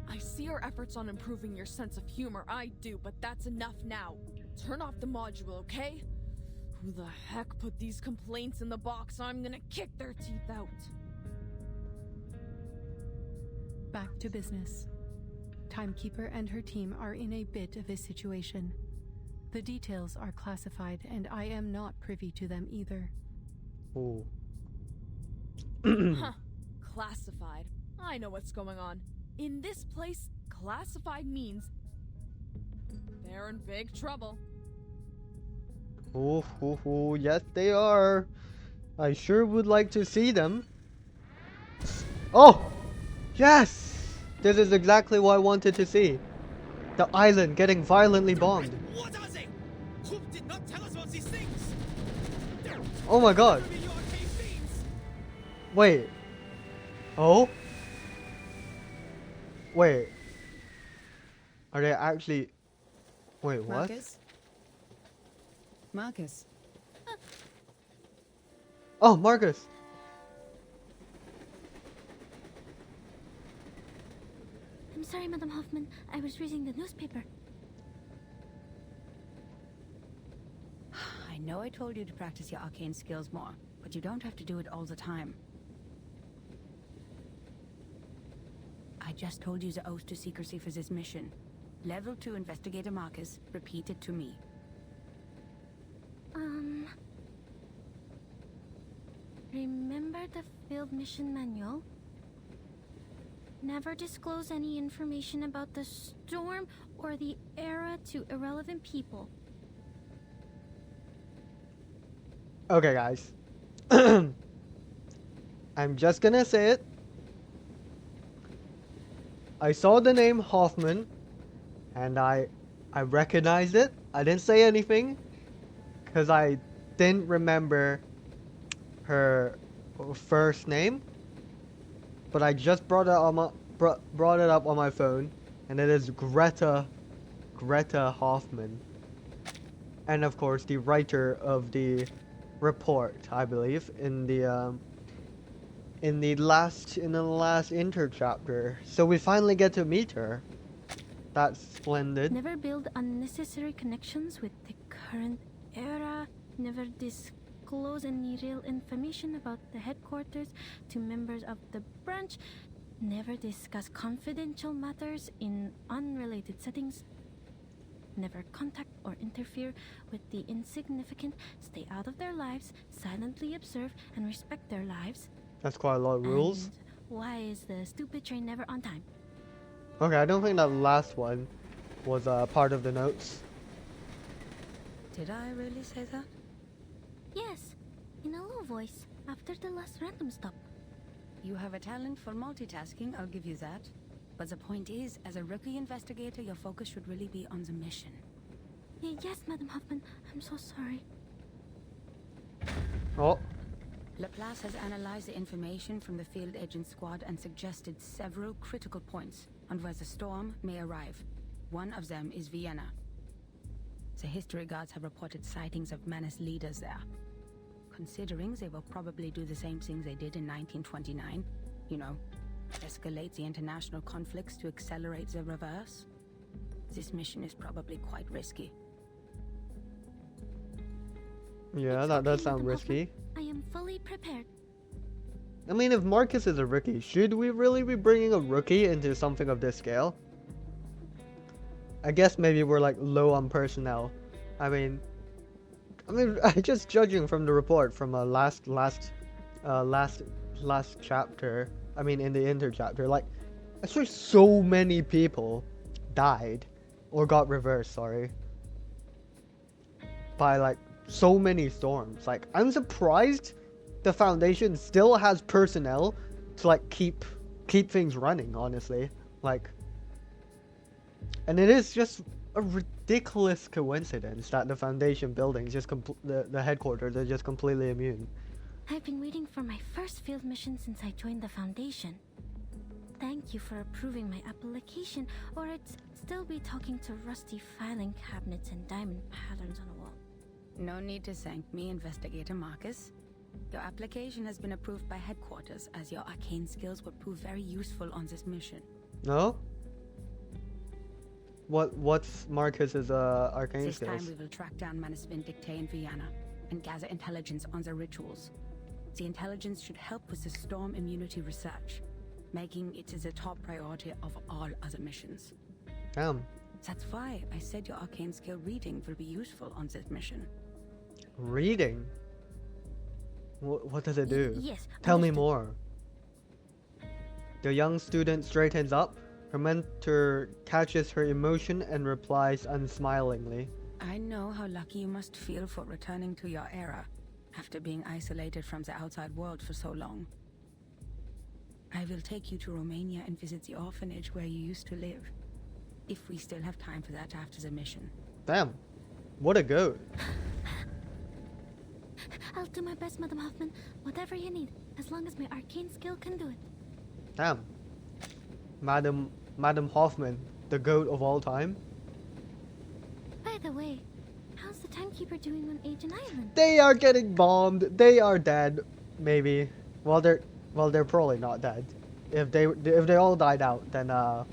I see your efforts on improving your sense of humor, I do, but that's enough now. Turn off the module, okay? Who the heck put these complaints in the box? I'm gonna kick their teeth out. Back to business. Timekeeper and her team are in a bit of a situation. The details are classified, and I am not privy to them either. Ooh. Huh. Classified. I know what's going on. In this place, classified means they're in big trouble. Ooh, yes they are. I sure would like to see them. Oh! Yes! This is exactly what I wanted to see. The island getting violently bombed. What are they? Hope did not tell us about these things. Oh my god. Wait. Oh? Wait. Are they actually... Wait, what? Marcus. Oh, Marcus. I'm sorry, Madam Hoffman. I was reading the newspaper. I know I told you to practice your arcane skills more, but you don't have to do it all the time. I just told you the oath to secrecy for this mission. Level 2 Investigator Marcus, repeat it to me. Remember the field mission manual? Never disclose any information about the storm or the era to irrelevant people. Okay, guys. I'm just gonna say it. I saw the name Hoffman, and I recognized it. I didn't say anything, because I didn't remember her first name. But I just brought it up on my phone, and it is Greta Hoffman, and of course the writer of the report, I believe, in the last inter chapter. So we finally get to meet her. That's splendid. Never build unnecessary connections with the current era. Never disclose any real information about the headquarters to members of the branch. Never discuss confidential matters in unrelated settings. Never contact or interfere with the insignificant. Stay out of their lives. Silently observe and respect their lives. That's quite a lot of rules. And why is the stupid train never on time? Okay, I don't think that last one was part of the notes. Did I really say that? Yes, in a low voice, after the last random stop. You have a talent for multitasking, I'll give you that. But the point is, as a rookie investigator, your focus should really be on the mission. Yes, Madam Hoffman, I'm so sorry. Oh. Laplace has analyzed the information from the field agent squad and suggested several critical points on where the storm may arrive. One of them is Vienna. The history guards have reported sightings of menace leaders there. Considering they will probably do the same things they did in 1929, you know, escalate the international conflicts to accelerate the reverse, this mission is probably quite risky. Yeah, that does sound risky. I am fully prepared. I mean, if Marcus is a rookie, should we really be bringing a rookie into something of this scale? I guess maybe we're like low on personnel. I mean, just judging from the report from last chapter. I mean, in the inter chapter, like, I swear so many people died or got reversed. Sorry, by like so many storms. Like, I'm surprised the Foundation still has personnel to like keep things running, honestly. Like, and it is just a ridiculous coincidence that the Foundation buildings just the headquarters are just completely immune. I've been waiting for my first field mission since I joined the Foundation. thank you for approving my application, or I'd still be talking to rusty filing cabinets and diamond patterns on a wall. No need to thank me, Investigator Marcus. Your application has been approved by headquarters, as your arcane skills would prove very useful on this mission. No? What's Marcus's arcane This skills? time we will track down Manus Vindictae in Vienna and gather intelligence on their rituals. The intelligence should help with the storm immunity research, making it the top priority of all other missions. Damn. That's why I said your arcane skill reading will be useful on this mission. Reading? What does it do? Yes. Tell me understood. more. The young student straightens up. Her mentor catches her emotion and replies unsmilingly. I know how lucky you must feel for returning to your era, after being isolated from the outside world for so long. I will take you to Romania and visit the orphanage where you used to live, if we still have time for that after the mission. Damn. What a goat. I'll do my best, Madam Hoffman. Whatever you need, as long as my arcane skill can do it. Damn. Madam Hoffman, the goat of all time. By the way, how's the timekeeper doing on Agent Island? They are getting bombed. They are dead. Maybe. Well, they're probably not dead. If they all died out, then I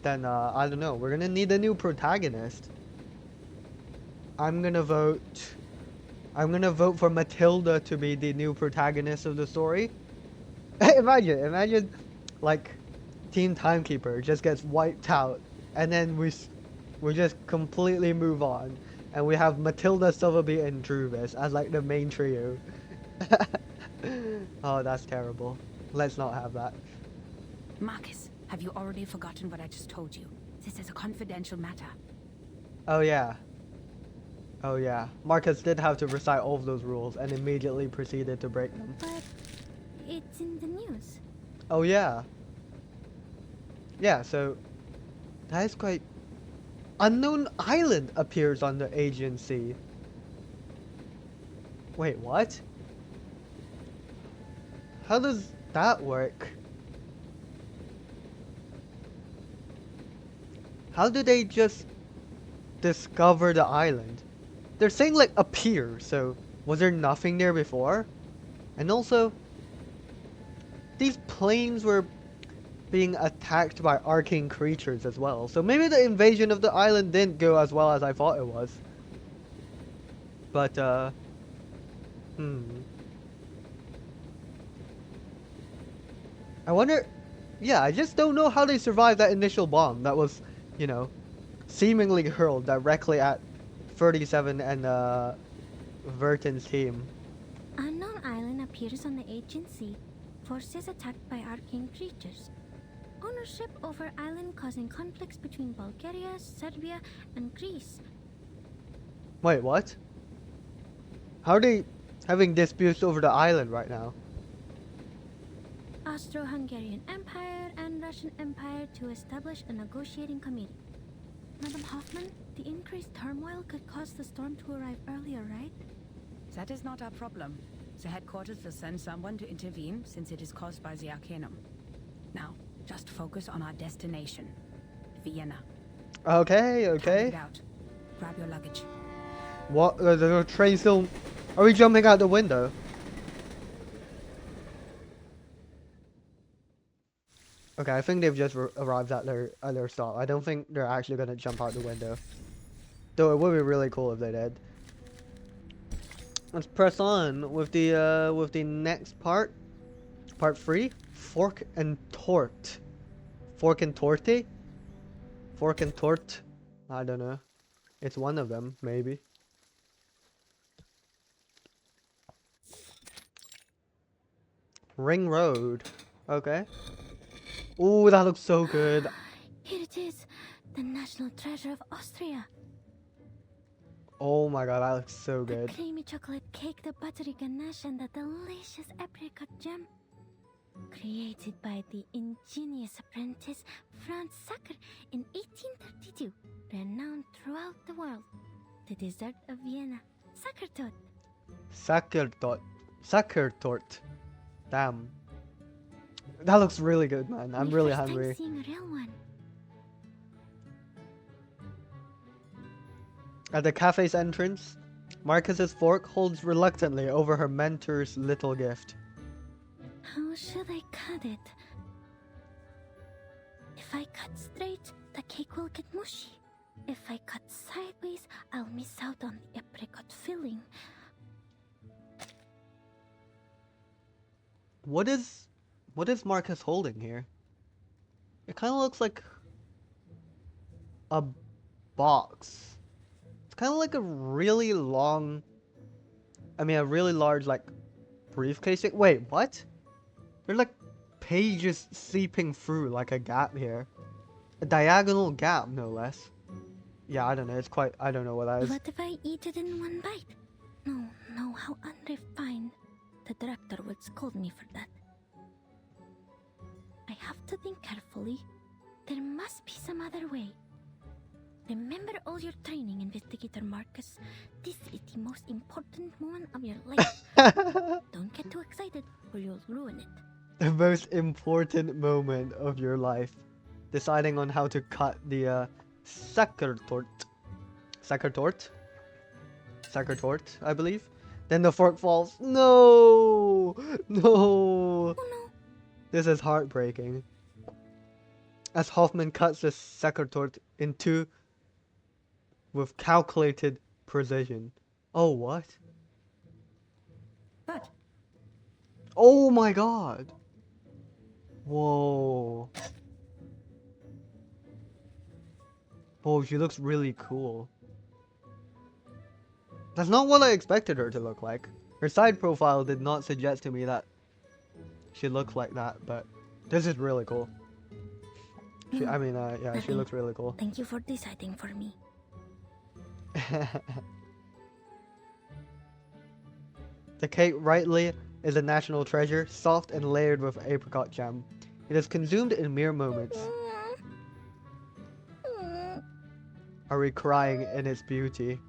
don't know. We're gonna need a new protagonist. I'm gonna vote for Matilda to be the new protagonist of the story. imagine, like, Team Timekeeper just gets wiped out, and then we just completely move on, and we have Matilda, Silverby, and Druvis as like the main trio. Oh, that's terrible. Let's not have that. Marcus, have you already forgotten what I just told you? This is a confidential matter. Oh yeah. Oh yeah. Marcus did have to recite all of those rules and immediately proceeded to break them. But it's in the news. Oh yeah. Yeah, so that is quite... Unknown Island appears on the agency. Wait, what? How does that work? How do they just discover the island? They're saying like appear, so was there nothing there before? And also, these planes were being attacked by arcane creatures as well, so maybe the invasion of the island didn't go as well as I thought it was. But I wonder, yeah, I just don't know how they survived that initial bomb that was, you know, seemingly hurled directly at 37 and Verton's team. Unknown Island appears on the agency. Forces attacked by arcane creatures. Ownership over island causing conflicts between Bulgaria, Serbia, and Greece. Wait, what? How are they having disputes over the island right now? Austro-Hungarian Empire and Russian Empire to establish a negotiating committee. Madam Hoffman, the increased turmoil could cause the storm to arrive earlier, right? That is not our problem. The headquarters will send someone to intervene since it is caused by the Arcanum. Now, just focus on our destination, Vienna. Okay, okay. Get out. Grab your luggage. What? The train still... Are we jumping out the window? Okay, I think they've just arrived at their stop. I don't think they're actually gonna jump out the window. Though it would be really cool if they did. Let's press on with the next part. Part 3. Fork and Tort. Fork and Torte? Fork and Tort? I don't know. It's one of them, maybe. Ring Road. Okay. Ooh, that looks so good. Here it is, the national treasure of Austria. Oh my god, that looks so The good. creamy chocolate cake, the buttery ganache, and the delicious apricot jam. Created by the ingenious apprentice Franz Sacker in 1832, renowned throughout the world. The dessert of Vienna, Sackertot. Sackertot. Sackertort. Damn. That looks really good, man. I'm My really first hungry. time seeing a real one. At the cafe's entrance, Marcus's fork holds reluctantly over her mentor's little gift. How should I cut it? If I cut straight, the cake will get mushy. If I cut sideways, I'll miss out on the apricot filling. What is Marcus holding here? It kind of looks like a box. It's kind of like a really long, a really large like briefcase. Wait, what? There's like pages seeping through like a gap here. A diagonal gap, no less. Yeah, I don't know. I don't know what that is. What if I eat it in one bite? No, how unrefined. The director would scold me for that. I have to think carefully. There must be some other way. Remember all your training, Investigator Marcus. This is the most important moment of your life. Don't get too excited or you'll ruin it. The most important moment of your life. Deciding on how to cut the Sakertort, I believe. Then the fork falls. No! No! Oh no. This is heartbreaking. As Hoffman cuts the Sakertort in two with calculated precision. Oh, what? But Oh my god! Whoa. Oh, she looks really cool. That's not what I expected her to look like. Her side profile did not suggest to me that she looks like that, but this is really cool. Yeah, she looks really cool. Thank you for deciding for me. The cake, rightly, is a national treasure, soft and layered with apricot jam. It is consumed in mere moments. Are we crying in its beauty?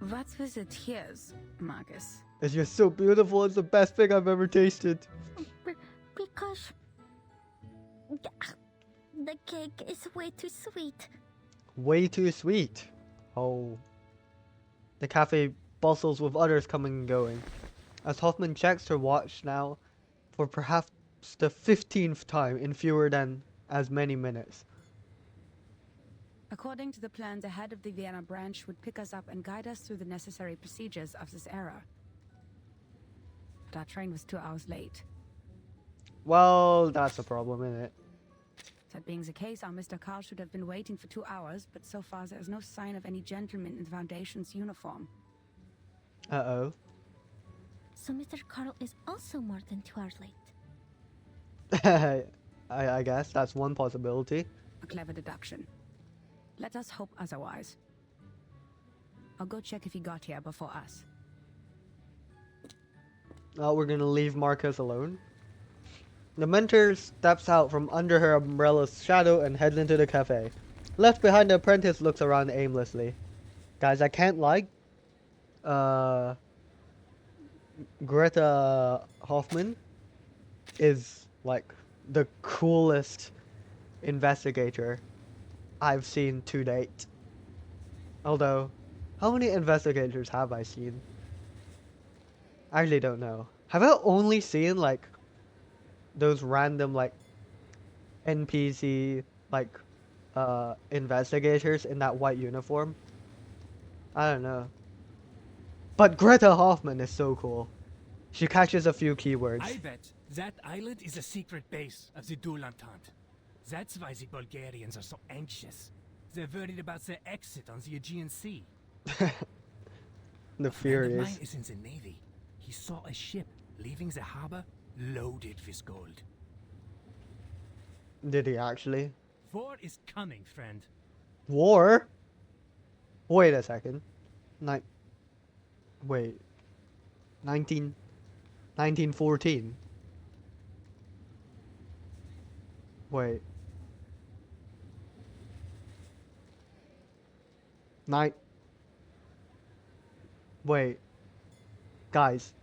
what's with the tears, Marcus? It's just so beautiful. It's the best thing I've ever tasted. Because the cake is way too sweet. Way too sweet. Oh. The cafe bustles with others coming and going. As Hoffman checks her watch now for perhaps the 15th time in fewer than as many minutes. According to the plan, the head of the Vienna branch would pick us up and guide us through the necessary procedures of this era. But our train was 2 hours late. Well, that's a problem, isn't it? That being the case, our Mr. Carl should have been waiting for 2 hours, but so far there is no sign of any gentleman in the Foundation's uniform. Uh-oh. So Mr. Carl is also more than 2 hours late. I guess that's one possibility. A clever deduction. Let us hope otherwise. I'll go check if he got here before us. We're gonna leave Marcus alone. The mentor steps out from under her umbrella's shadow and heads into the cafe. Left behind, the apprentice looks around aimlessly. Guys, I can't lie. Greta Hoffman is like the coolest investigator I've seen to date. Although, how many investigators have I seen? I actually don't know. Have I only seen like those random like NPC like investigators in that white uniform? I don't know. But Greta Hoffman is so cool. She catches a few keywords. I bet that island is a secret base of the Dual Entente. That's why the Bulgarians are so anxious. They're worried about their exit on the Aegean Sea. The A friend of Furious. mine is in the Navy. He saw a ship leaving the harbor loaded with gold. Did he actually? War is coming, friend. War? Wait a second. Wait. 1914. Wait. Wait. Guys.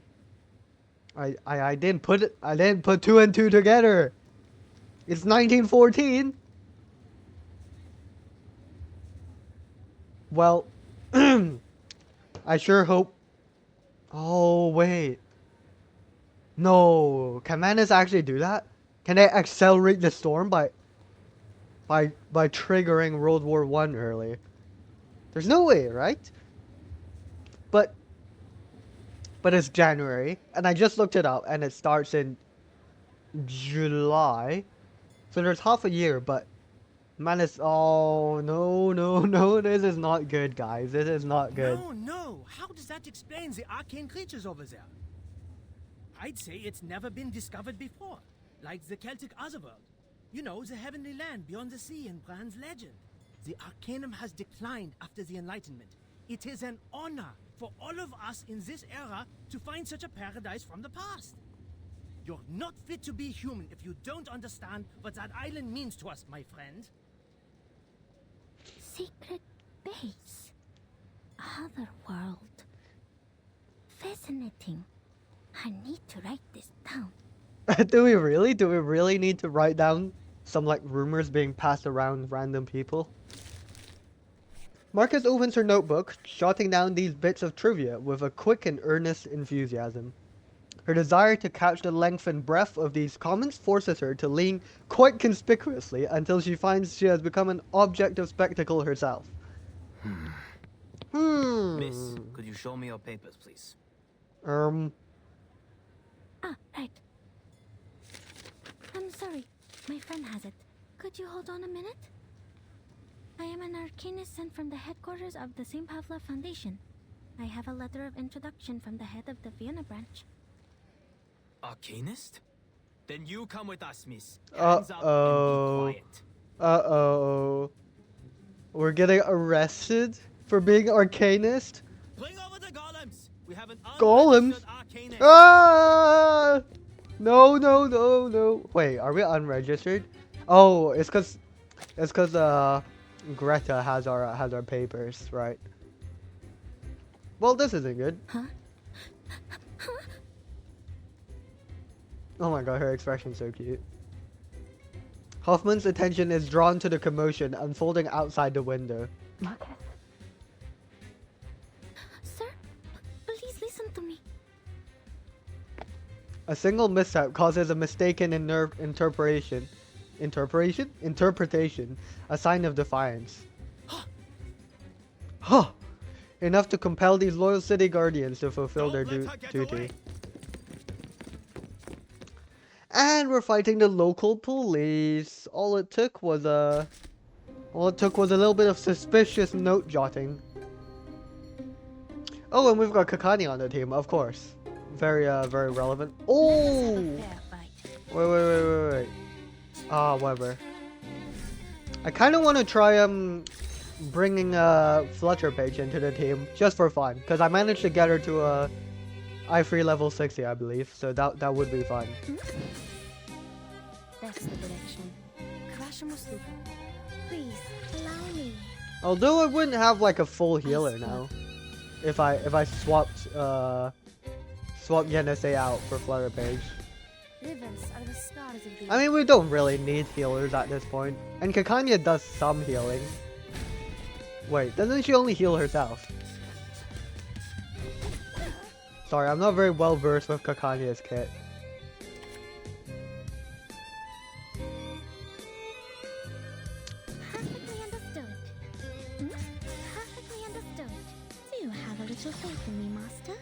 I didn't put two and two together. It's 1914. Well, I sure hope. Oh wait, no. Can Manus actually do that? Can they accelerate the storm by triggering World War One early? There's no way, right? But it's January, and I just looked it up, and it starts in July. So there's half a year, but Manus. Oh no, no, no! This is not good, guys. This is not good. No. How does that explain the arcane creatures over there? I'd say it's never been discovered before, like the Celtic Otherworld. You know, the heavenly land beyond the sea in Bran's legend. The Arcanum has declined after the Enlightenment. It is an honor for all of us in this era to find such a paradise from the past. You're not fit to be human if you don't understand what that island means to us, my friend. Secret base. Other world. Fascinating. I need to write this down. Do we really? Do we really need to write down some like rumors being passed around random people? Marcus opens her notebook, jotting down these bits of trivia with a quick and earnest enthusiasm. Her desire to catch the length and breadth of these comments forces her to lean quite conspicuously until she finds she has become an object of spectacle herself. Miss, could you show me your papers, please? Ah, right. I'm sorry. My friend has it. Could you hold on a minute? I am an arcanist sent from the headquarters of the St. Pavlov Foundation. I have a letter of introduction from the head of the Vienna branch. Arcanist? Then you come with us, miss. Hands up and be quiet. Uh-oh. We're getting arrested for being arcanist? Bring over the golems. We have an Golems? arcanist. Ah! No. Wait, are we unregistered? Oh, it's cause Greta has our papers, right? Well, this isn't good. Huh? Oh my god, her expression's so cute. Hoffman's attention is drawn to the commotion unfolding outside the window. Marcus? Sir, please listen to me. A single mishap causes a mistaken interpretation, a sign of defiance. Huh! Enough to compel these loyal city guardians to fulfill their duty. And we're fighting the local police. All it took was a little bit of suspicious note jotting. Oh, and we've got Kakani on the team, of course. Very relevant. Oh! Wait. Ah, whatever. I kind of want to try bringing Flutter Page into the team just for fun, because I managed to get her to I3 level 60, I believe. So that would be fun. That's the direction. Please, allow me. Although I wouldn't have like a full healer now, if I swapped Yenese out for Flutter Page. I mean, we don't really need healers at this point, and Kakanya does some healing. Wait, doesn't she only heal herself? Sorry, I'm not very well versed with Kakanya's kit. Perfectly understood. Perfectly understood. Do you have a little faith in me, Master?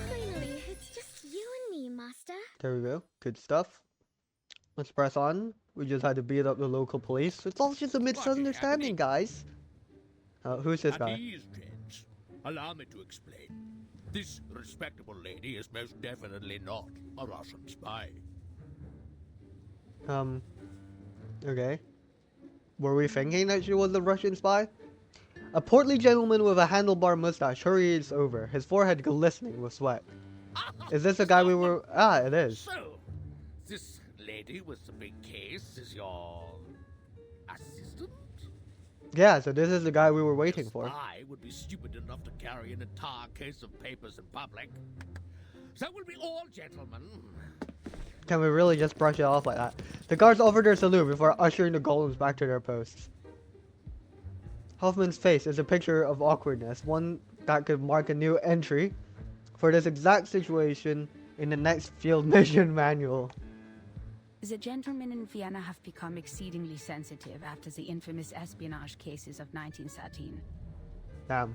Finally, it's just you and me, Master. There we go. Good stuff. Let's press on. We just had to beat up the local police. It's all just a misunderstanding, guys. Who's this guy? At ease, gents. Allow me to explain. This respectable lady is most definitely not a Russian spy. Okay. Were we thinking that she was a Russian spy? A portly gentleman with a handlebar mustache hurries over, his forehead glistening with sweat. Is this the guy we were... Ah, it is. So, this lady with the big case is your assistant? Yeah, so this is the guy we were waiting for. I would be stupid enough to carry an entire case of papers in public. So will be all, gentlemen. Can we really just brush it off like that? The guards offer their salute before ushering the golems back to their posts. Hoffman's face is a picture of awkwardness, one that could mark a new entry for this exact situation in the next field mission manual. The gentlemen in Vienna have become exceedingly sensitive after the infamous espionage cases of 1913. Damn.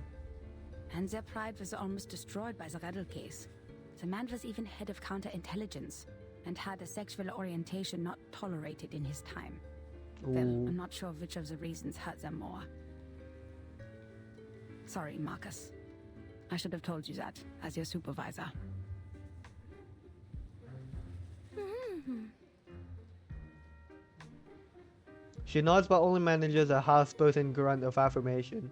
And their pride was almost destroyed by the Redl case. The man was even head of counterintelligence and had a sexual orientation not tolerated in his time. Well, I'm not sure which of the reasons hurt them more. Sorry, Marcus. I should have told you that, as your supervisor. She nods but only manages a half-spoken grunt of affirmation.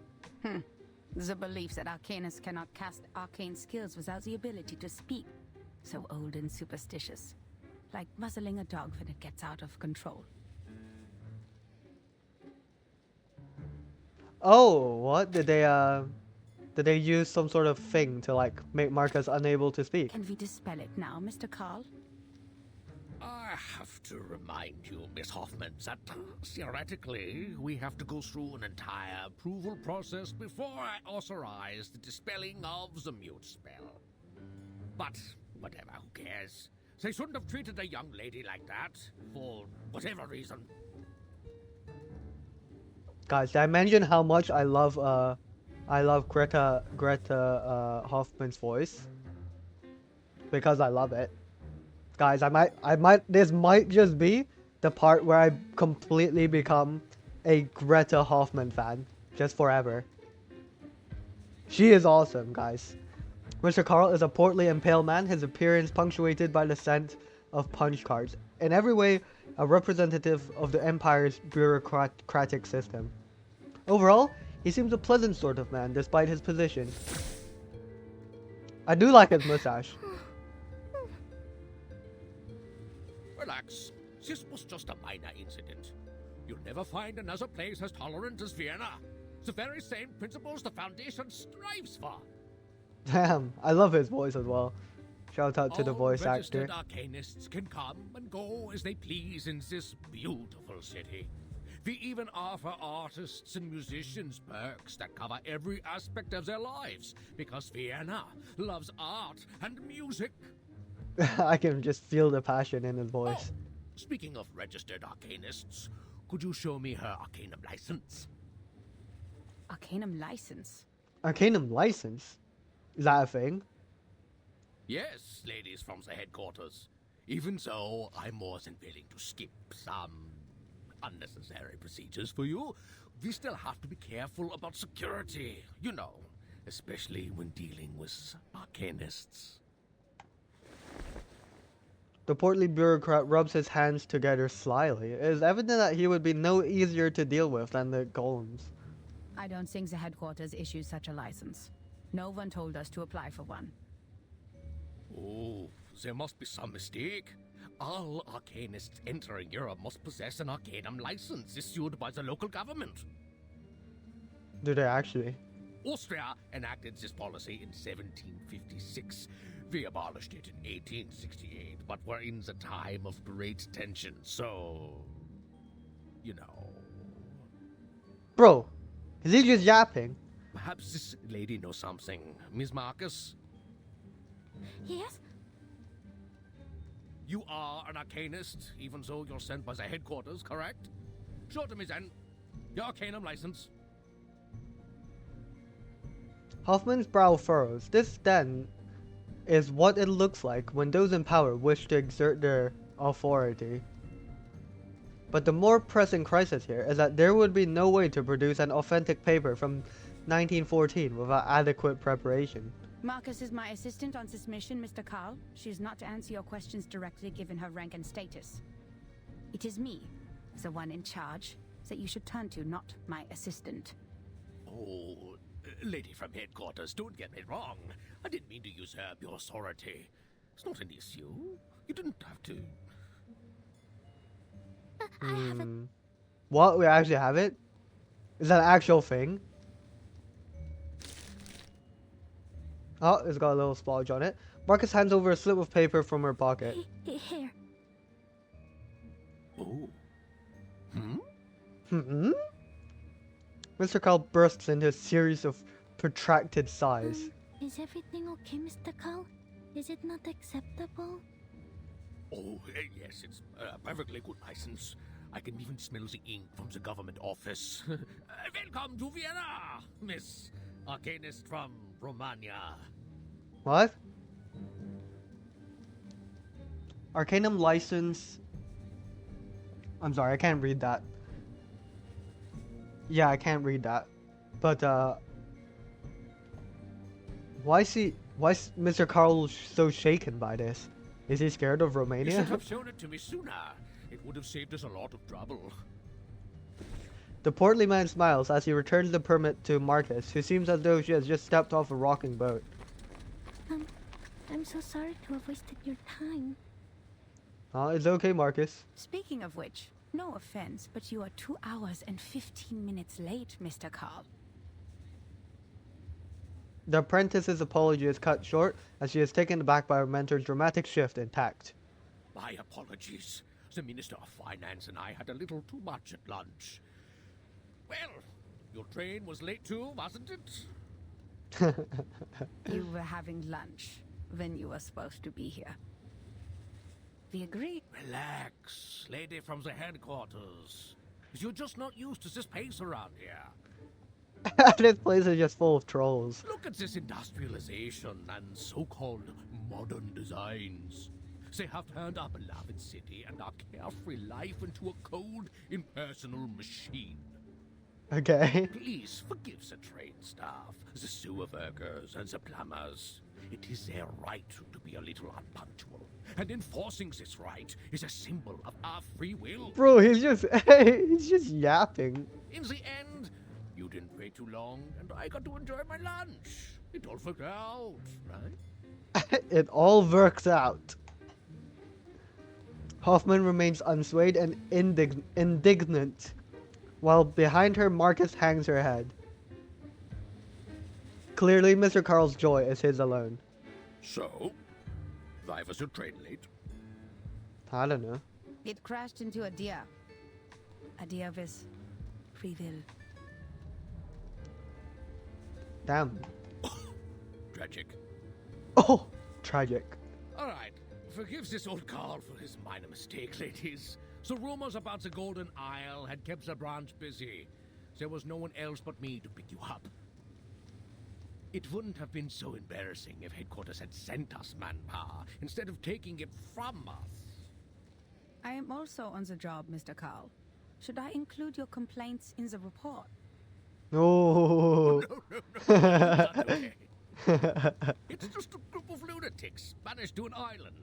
The belief that arcanists cannot cast arcane skills without the ability to speak. So old and superstitious. Like muzzling a dog when it gets out of control. Oh, what? Did they use some sort of thing to, like, make Marcus unable to speak? Can we dispel it now, Mr. Carl? I have to remind you, Miss Hoffman, that theoretically we have to go through an entire approval process before I authorize the dispelling of the mute spell. But whatever, who cares? They shouldn't have treated a young lady like that, for whatever reason. Guys, did I mention how much I love Greta Hoffman's voice? Because I love it. Guys, this might just be the part where I completely become a Greta Hoffman fan. Just forever. She is awesome, guys. Mr. Carl is a portly and pale man, his appearance punctuated by the scent of punch cards. In every way, a representative of the Empire's bureaucratic system. Overall, he seems a pleasant sort of man, despite his position. I do like his mustache. Relax. This was just a minor incident. You'll never find another place as tolerant as Vienna. The very same principles the Foundation strives for. Damn, I love his voice as well. Shout out to the voice actor. Registered arcanists can come and go as they please in this beautiful city. We even offer artists and musicians perks that cover every aspect of their lives, because Vienna loves art and music. I can just feel the passion in his voice. Oh, speaking of registered arcanists, could you show me her Arcanum license? Arcanum license? Arcanum license? Is that a thing? Yes, ladies from the headquarters. Even so, I'm more than willing to skip some unnecessary procedures for you. We still have to be careful about security, you know, especially when dealing with arcanists. The portly bureaucrat rubs his hands together slyly. It is evident that he would be no easier to deal with than the golems. I don't think the headquarters issues such a license. No one told us to apply for one. Oh, there must be some mistake. All arcanists entering Europe must possess an Arcanum license issued by the local government. Do they actually? Austria enacted this policy in 1756. We abolished it in 1868, but we're in the time of great tension, so... you know... Bro, is he just yapping? Perhaps this lady knows something. Miss Marcus? Yes? You are an arcanist, even though you're sent by the headquarters, correct? Show to me then. Your Arcanum license. Hoffman's brow furrows. This, then, is what it looks like when those in power wish to exert their authority. But the more pressing crisis here is that there would be no way to produce an authentic paper from 1914 without adequate preparation. Marcus is my assistant on this mission, Mr. Carl. She is not to answer your questions directly given her rank and status. It is me, the one in charge, that you should turn to, not my assistant. Oh, lady from headquarters, don't get me wrong. I didn't mean to usurp your authority. It's not an issue. You didn't have to. I have it. What? We actually have it? Is that an actual thing? Oh, it's got a little splodge on it. Marcus hands over a slip of paper from her pocket. Here. Oh. Mr. Carl bursts into a series of protracted sighs. Is everything okay, Mr. Carl? Is it not acceptable? Oh, yes, it's a perfectly good license. I can even smell the ink from the government office. Welcome to Vienna, Miss Arcanist from Romania. What? Arcanum license. I'm sorry, I can't read that. Yeah, I can't read that. But, why is Mr. Carl so shaken by this? Is he scared of You Romania? should have shown it to me sooner. It would have saved us a lot of trouble. The portly man smiles as he returns the permit to Marcus, who seems as though she has just stepped off a rocking boat. I'm so sorry to have wasted your time. It's okay, Marcus. Speaking of which, no offense, but you are 2 hours and 15 minutes late, Mr. Carl. The apprentice's apology is cut short as she is taken aback by her mentor's dramatic shift in tact. My apologies. The Minister of Finance and I had a little too much at lunch. Well, your train was late too, wasn't it? You were having lunch when you were supposed to be here. We agree. Relax, lady from the headquarters. You're just not used to this pace around here. This place is just full of trolls. Look at this industrialization and so-called modern designs. They have turned our beloved city and our carefree life into a cold, impersonal machine. Okay. Please forgive the train staff, the sewer workers, and the plumbers. It is their right to be a little unpunctual, and enforcing this right is a symbol of our free will. Bro, he's just yapping. In the end, you didn't wait too long, and I got to enjoy my lunch. It all worked out, right? It all works out. Hoffman remains unswayed and indignant, while behind her Marcus hangs her head. Clearly, Mr. Carl's joy is his alone. So, why was your train late? I don't know. It crashed into a deer. A deer with free will. Damn. Tragic. Oh, tragic. All right, forgive this old Carl for his minor mistake, ladies. So rumors about the Golden Isle had kept the branch busy. There was no one else but me to pick you up. It wouldn't have been so embarrassing if headquarters had sent us manpower instead of taking it from us. I am also on the job, Mr. Carl. Should I include your complaints in the report? No. No, not okay. It's just a group of lunatics banished to an island.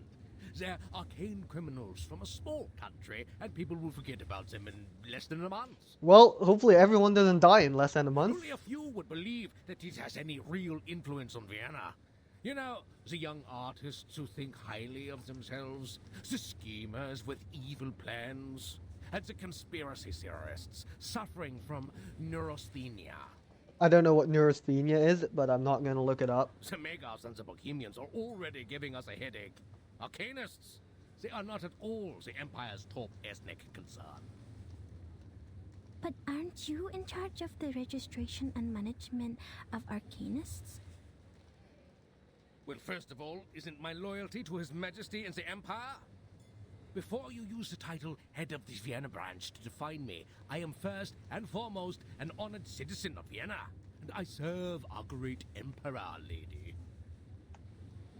They're arcane criminals from a small country, and people will forget about them in less than a month. Well, hopefully everyone doesn't die in less than a month. Only a few would believe that it has any real influence on Vienna. You know, the young artists who think highly of themselves, the schemers with evil plans, and the conspiracy theorists suffering from neurasthenia. I don't know what neurasthenia is, but I'm not gonna look it up. The Megars and the Bohemians are already giving us a headache. Arcanists, they are not at all the Empire's top ethnic concern. But aren't you in charge of the registration and management of Arcanists? Well, first of all, isn't my loyalty to His Majesty and the Empire? Before you use the title Head of the Vienna Branch to define me, I am first and foremost an honored citizen of Vienna, and I serve our great Emperor, lady.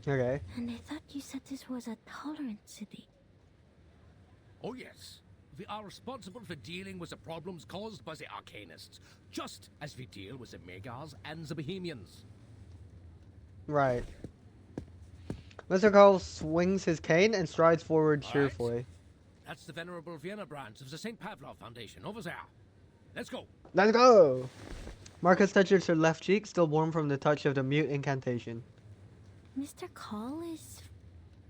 Okay. And I thought you said this was a tolerant city. Oh yes, we are responsible for dealing with the problems caused by the Arcanists, just as we deal with the Megars and the Bohemians. Right. Mr. Carl swings his cane and strides forward cheerfully. Right. That's the venerable Vienna branch of the St. Pavlov Foundation, over there. Let's go. Let's go! Marcus touches her left cheek, still warm from the touch of the mute incantation. Mr. Carl is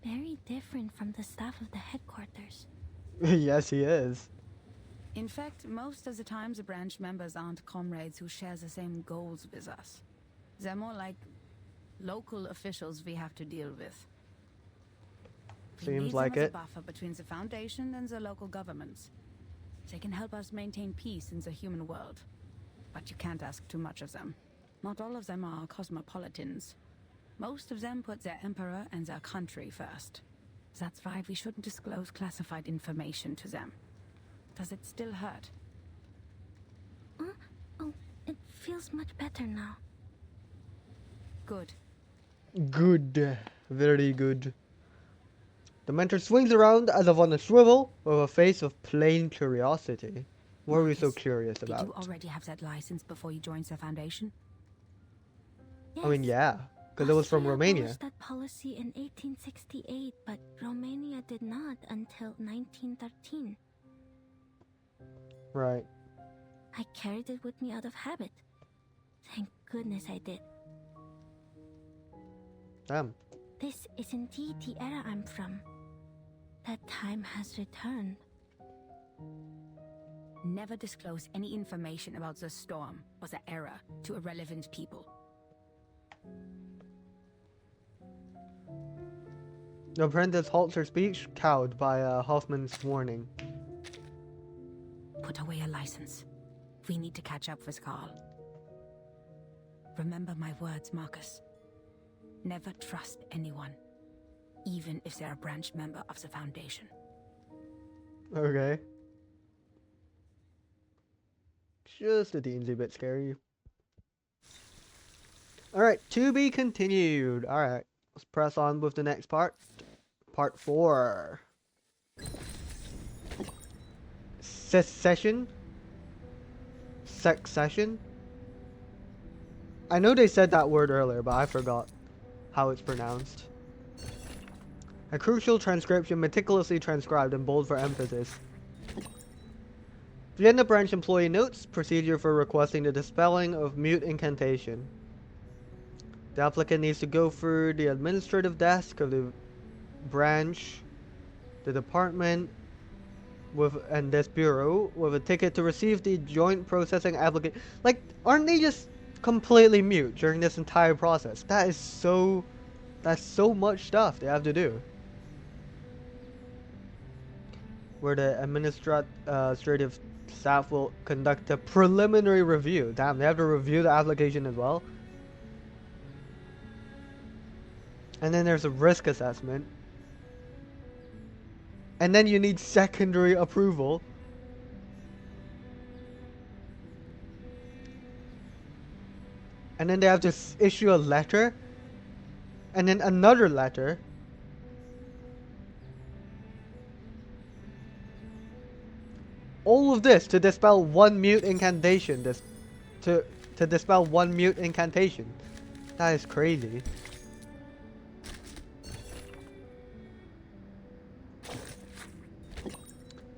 very different from the staff of the headquarters. Yes, he is. In fact, most of the time the branch members aren't comrades who share the same goals with us. They're more like local officials we have to deal with. We Seems need like them as it. a buffer between the Foundation and the local governments. They can help us maintain peace in the human world. But you can't ask too much of them. Not all of them are cosmopolitans. Most of them put their emperor and their country first. That's why we shouldn't disclose classified information to them. Does it still hurt? Oh, it feels much better now. Good. Good. Very good. The mentor swings around as if on a swivel with a face of plain curiosity. What are we so Marcus, curious did about? you already have that license before you joined the Foundation? I mean, yeah, because it was from Austria Romania. abolished that policy in 1868, but Romania did not until 1913. Right. I carried it with me out of habit. Thank goodness I did. Damn. This is indeed the era I'm from. That time has returned. Never disclose any information about the storm or the era to irrelevant people. The apprentice halts her speech, cowed by Hoffman's warning. Put away your license. We need to catch up with Carl. Remember my words, Marcus. Never trust anyone, even if they're a branch member of the Foundation. Okay. Just a teensy bit scary. Alright, to be continued. Alright, let's press on with the next part. Part 4. Succession? Succession? I know they said that word earlier, but I forgot how it's pronounced. A crucial transcription meticulously transcribed in bold for emphasis. Vienna branch employee notes procedure for requesting the dispelling of mute incantation. The applicant needs to go through the administrative desk of the branch, the department, and this bureau with a ticket to receive the joint processing application. Like, aren't they just completely mute during this entire process? That's so much stuff they have to do. Where the administrative staff will conduct a preliminary review. Damn, they have to review the application as well. And then there's a risk assessment. And then you need secondary approval. And then they have to issue a letter. And then another letter. All of this to dispel one mute incantation. To dispel one mute incantation. That is crazy.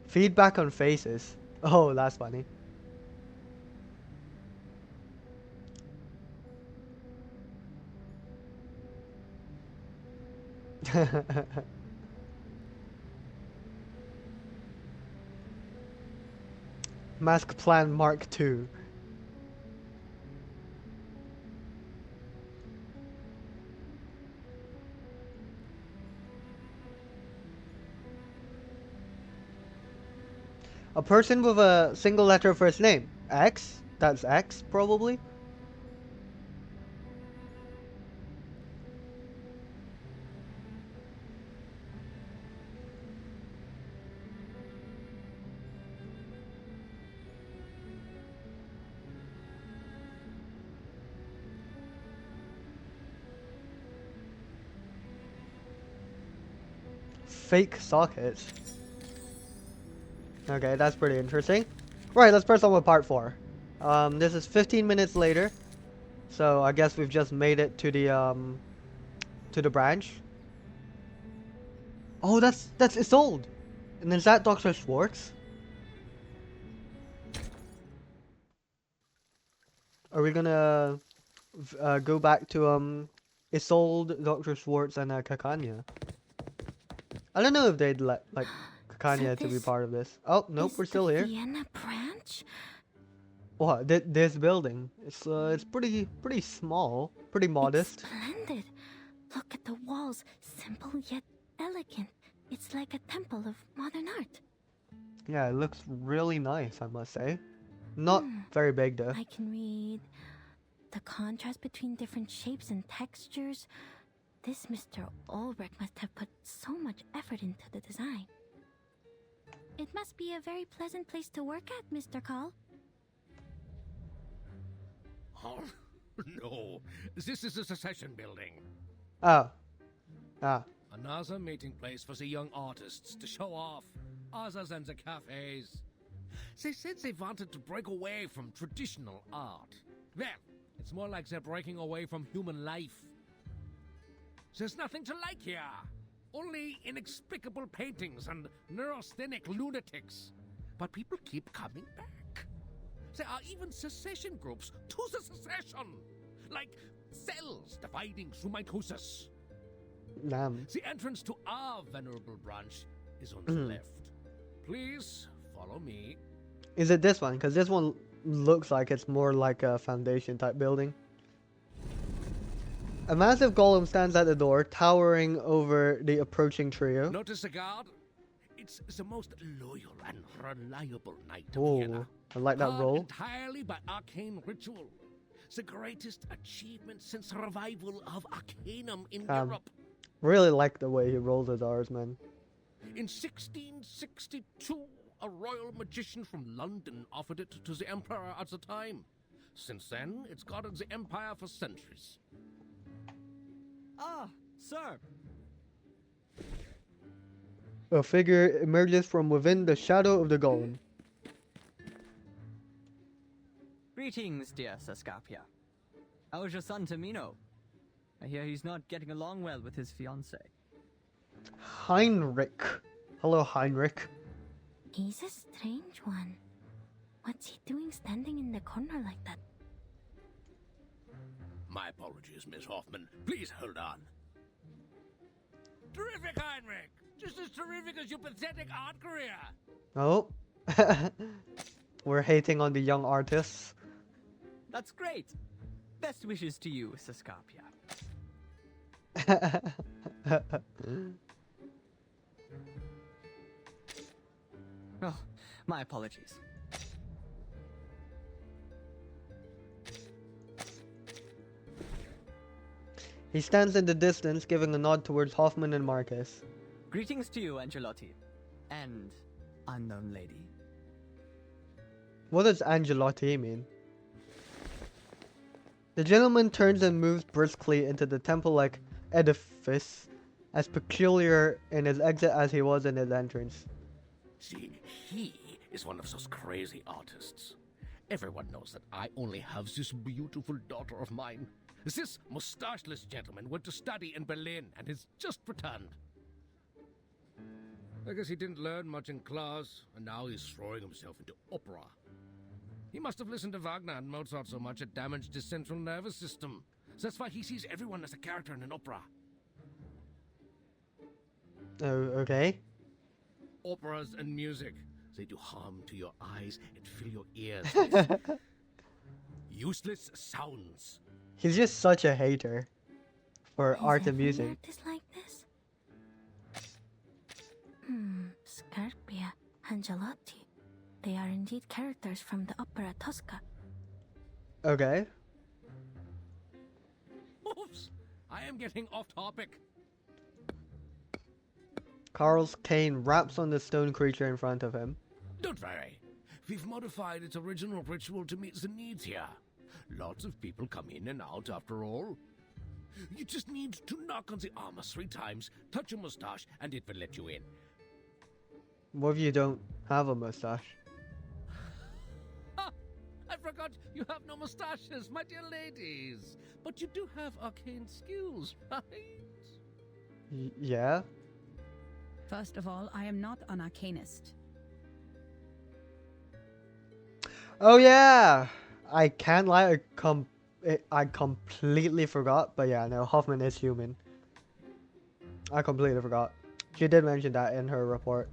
Feedback on faces. Oh, that's funny. Mask Plan Mark II. A person with a single letter first name. X? That's X, probably? Fake sockets. Okay, that's pretty interesting. Right, let's press on with part 4. This is 15 minutes later. So I guess we've just made it to the branch. Oh, that's Isolde. And is that Dr. Schwartz? Are we gonna go back to Isolde, Dr. Schwartz, and Kakanya? I don't know if they'd like Kanye to be part of this. Oh, nope, we're still here. Vienna branch? What? This building? It's pretty small, pretty modest. Splendid. Look at the walls, simple yet elegant. It's like a temple of modern art. Yeah, it looks really nice, I must say. Not very big though. I can read the contrast between different shapes and textures. This Mr. Ulrich must have put so much effort into the design. It must be a very pleasant place to work at, Mr. Call. Oh, no. This is a secession building. Ah. Another meeting place for the young artists to show off, other than the cafes. They said they wanted to break away from traditional art. Well, it's more like they're breaking away from human life. There's nothing to like here. Only inexplicable paintings and neurasthenic lunatics. But people keep coming back. There are even secession groups to the secession. Like cells dividing through mitosis. Damn. The entrance to our venerable branch is on the left. Please follow me. Is it this one? Because this one looks like it's more like a foundation type building. A massive golem stands at the door, towering over the approaching trio. Notice the guard? It's the most loyal and reliable knight of Oh, Vienna. I like that Carved roll. entirely by arcane ritual. The greatest achievement since the revival of Arcanum in Europe. Really like the way he rolls his R's, man. In 1662, a royal magician from London offered it to the emperor at the time. Since then, it's guarded the empire for centuries. Ah, sir. A figure emerges from within the shadow of the golem. Greetings, dear Saskapia. How's your son Tamino? I hear he's not getting along well with his fiancée. Heinrich. Hello, Heinrich. He's a strange one. What's he doing standing in the corner like that? My apologies, Miss Hoffman. Please hold on. Terrific, Heinrich! Just as terrific as your pathetic art career! Oh. We're hating on the young artists. That's great. Best wishes to you, Saskapia. Oh, my apologies. He stands in the distance, giving a nod towards Hoffman and Marcus. Greetings to you, Angelotti. And unknown lady. What does Angelotti mean? The gentleman turns and moves briskly into the temple-like edifice, as peculiar in his exit as he was in his entrance. See, he is one of those crazy artists. Everyone knows that I only have this beautiful daughter of mine. This mustacheless gentleman went to study in Berlin and has just returned. I guess he didn't learn much in class, and now he's throwing himself into opera. He must have listened to Wagner and Mozart so much it damaged his central nervous system. That's why he sees everyone as a character in an opera. Oh, okay. Operas and music, they do harm to your eyes and fill your ears with useless sounds. He's just such a hater for art and Every music. artist like this? Scarpia, Angelotti. They are indeed characters from the opera Tosca. Okay. Oops, I am getting off topic. Carl's cane raps on the stone creature in front of him. Don't worry. We've modified its original ritual to meet the needs here. Lots of people come in and out after all. You just need to knock on the armor 3 times, touch a mustache, and it will let you in. What if you don't have a mustache? Ha! I forgot you have no mustaches, my dear ladies. But you do have arcane skills, right? Yeah? First of all, I am not an arcanist. Oh yeah! I can't lie, I completely forgot. But yeah, no, Hoffman is human. I completely forgot. She did mention that in her report.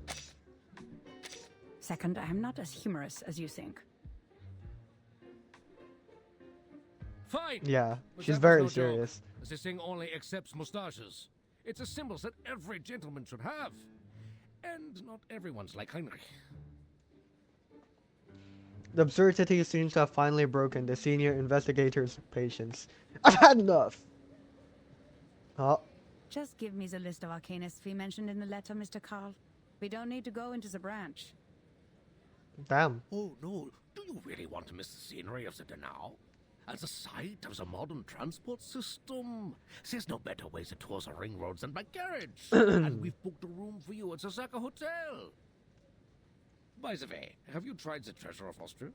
second, I am not as humorous as you think. Fine. Yeah, But she's that was very no joke. serious. This thing only accepts mustaches. It's a symbol that every gentleman should have. And not everyone's like Heinrich. The absurdity seems to have finally broken the senior investigator's patience. I've had enough! Oh, Just give me the list of arcanists we mentioned in the letter, Mr. Carl. We don't need to go into the branch. damn. Oh no, do you really want to miss the scenery of the Donau? And the sight of the modern transport system? There's no better way to tour the ring roads than by carriage. And we've booked a room for you at the Zaka Hotel. By the way, have you tried the treasure of Austria?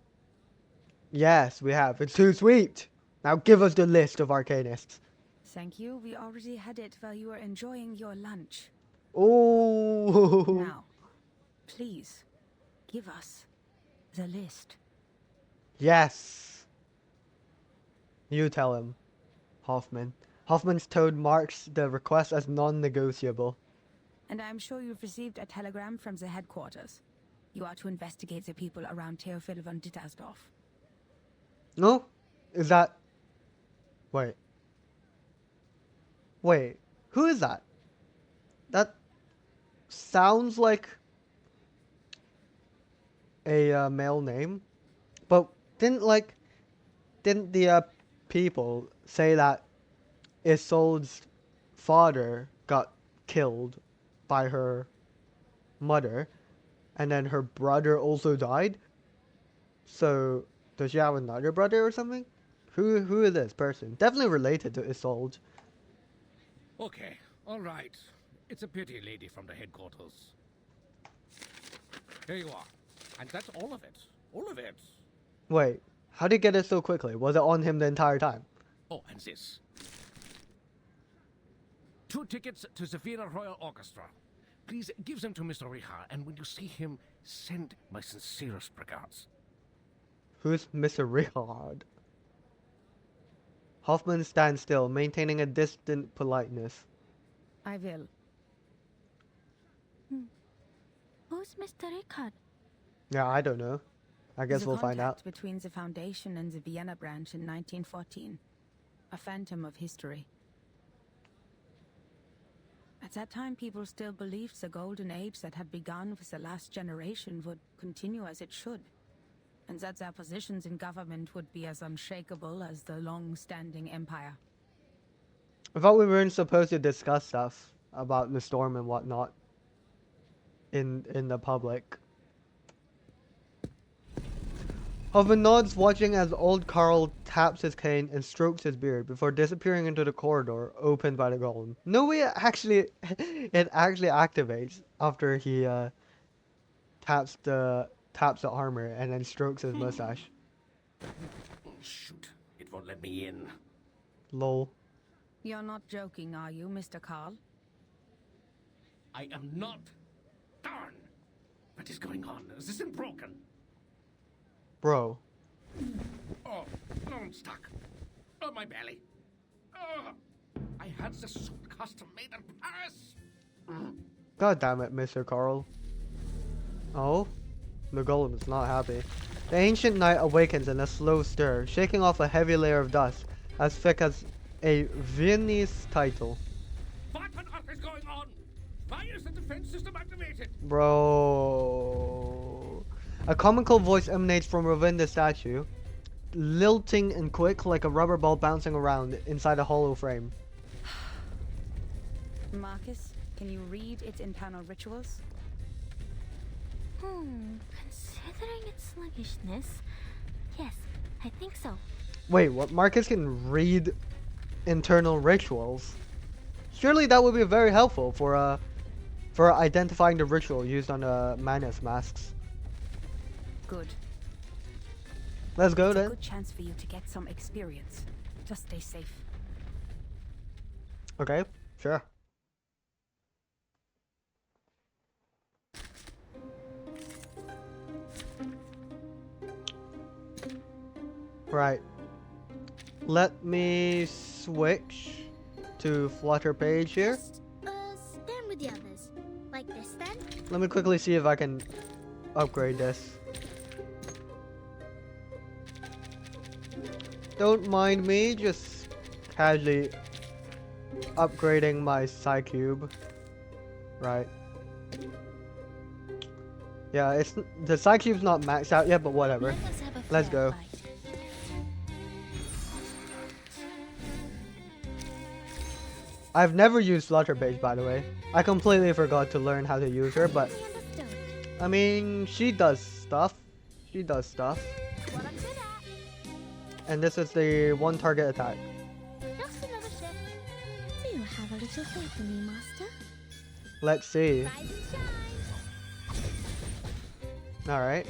Yes, we have. It's too sweet! Now give us the list of arcanists. Thank you. We already had it while you were enjoying your lunch. Oh. Now, please, give us the list. Yes. You tell him, Hoffman. Hoffman's tone marks the request as non-negotiable. And I'm sure you've received a telegram from the headquarters. You are to investigate the people around Theophil von Dittersdorf. No? Is that... Wait. Wait. Who is that? That sounds like a male name. But didn't the people say that Isolde's father got killed by her mother, and then her brother also died? So does she have another brother or something? Who is this person? Definitely related to Isolde. Okay, all right. It's a pity, lady from the headquarters. Here you are. And that's all of it. All of it. Wait, how did he get it so quickly? Was it on him the entire time? Oh, and this. 2 tickets to the Vienna Royal Orchestra. Please give them to Mr. Richard, and when you see him, send my sincerest regards. Who's Mr. Richard? Hoffman stands still, maintaining a distant politeness. I will. Who's Mr. Rickard? Yeah, I don't know. I guess He's a we'll find out. contact between the Foundation and the Vienna branch in 1914. A phantom of history. At that time, people still believed the golden age that had begun with the last generation would continue as it should, and that their positions in government would be as unshakable as the long-standing empire. I thought we weren't supposed to discuss stuff about the storm and whatnot in the public. Hoffman nods, watching as old Carl taps his cane and strokes his beard before disappearing into the corridor opened by the golem. No way it actually activates after he taps the armor and then strokes his mustache. Shoot, it won't let me in. Lol. You're not joking, are you, Mr. Carl? I am not. Darn! What is going on? Is this thing broken? Bro. Oh, no, I'm stuck. Oh, my belly. Oh, I had the suit custom made in Paris. God damn it, Mr. Carl. Oh? The golem is not happy. The ancient knight awakens in a slow stir, shaking off a heavy layer of dust, as thick as a Viennese title. What on earth is going on? Why is the defense system activated? Bro. A comical voice emanates from within the statue, lilting and quick like a rubber ball bouncing around inside a hollow frame. Marcus, can you read its internal rituals? Considering its sluggishness, yes, I think so. Wait, what? Marcus can read internal rituals? Surely that would be very helpful for identifying the ritual used on the Manus masks. Good. Let's go It's a then. good chance for you to get some experience. Just stay safe. Okay, sure. Right. Let me switch to Flutter page here. Just, stand with the others. Like this then? Let me quickly see if I can upgrade this. Don't mind me, just casually upgrading my Psi Cube. Right. Yeah, it's the Psi Cube's not maxed out yet, but whatever. Let's go. I've never used Flutterpage, by the way. I completely forgot to learn how to use her, but I mean, she does stuff. She does stuff. And this is the one target attack. Just another shift. Do you have a little faith in me, Master? Let's see. Rise and shine. Alright.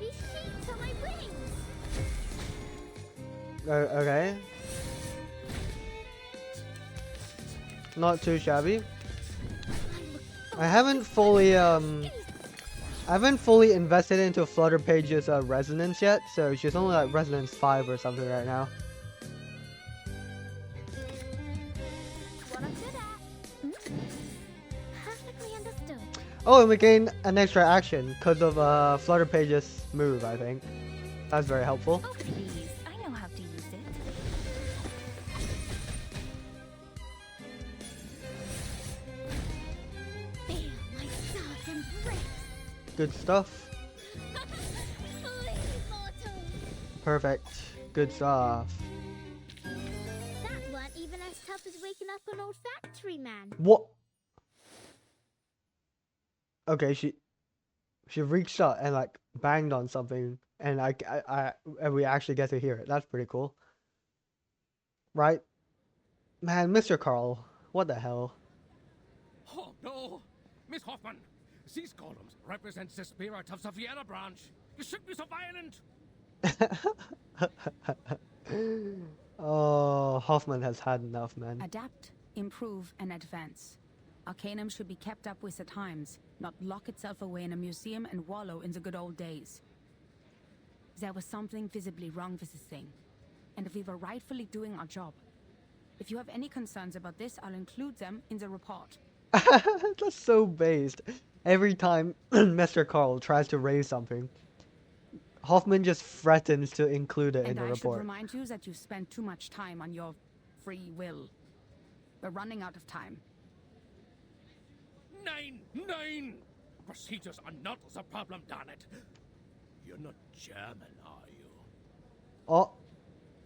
These sheets are my wings. Okay. Not too shabby. I haven't fully invested into Flutterpage's resonance yet, so she's only like resonance 5 or something right now. What I'm good at. Perfectly understood. Oh, and we gain an extra action because of Flutterpage's move, I think. That's very helpful. Oh, please. I know how to use it. Feel my dark embrace. Good stuff. Please, mortal. Perfect. Good stuff. That weren't even as tough as waking up an old factory man. What? Okay, she reached out and like banged on something, and and we actually get to hear it. That's pretty cool, right? Man, Mr. Carl, what the hell? Oh no! Miss Hoffman, these columns represent the spirit of the Vienna branch. You shouldn't be so violent! Oh, Hoffman has had enough, man. Adapt, improve, and advance. Arcanum should be kept up with the times, not lock itself away in a museum and wallow in the good old days. There was something visibly wrong with this thing, and we were rightfully doing our job. If you have any concerns about this, I'll include them in the report. That's so based. Every time Mr. Carl tries to raise something, Hoffman just threatens to include it in the And I should report. remind you that you spent too much time on your free will. We're running out of time. Nine! Procedures are not the problem, darn it. You're not German, are you? Oh,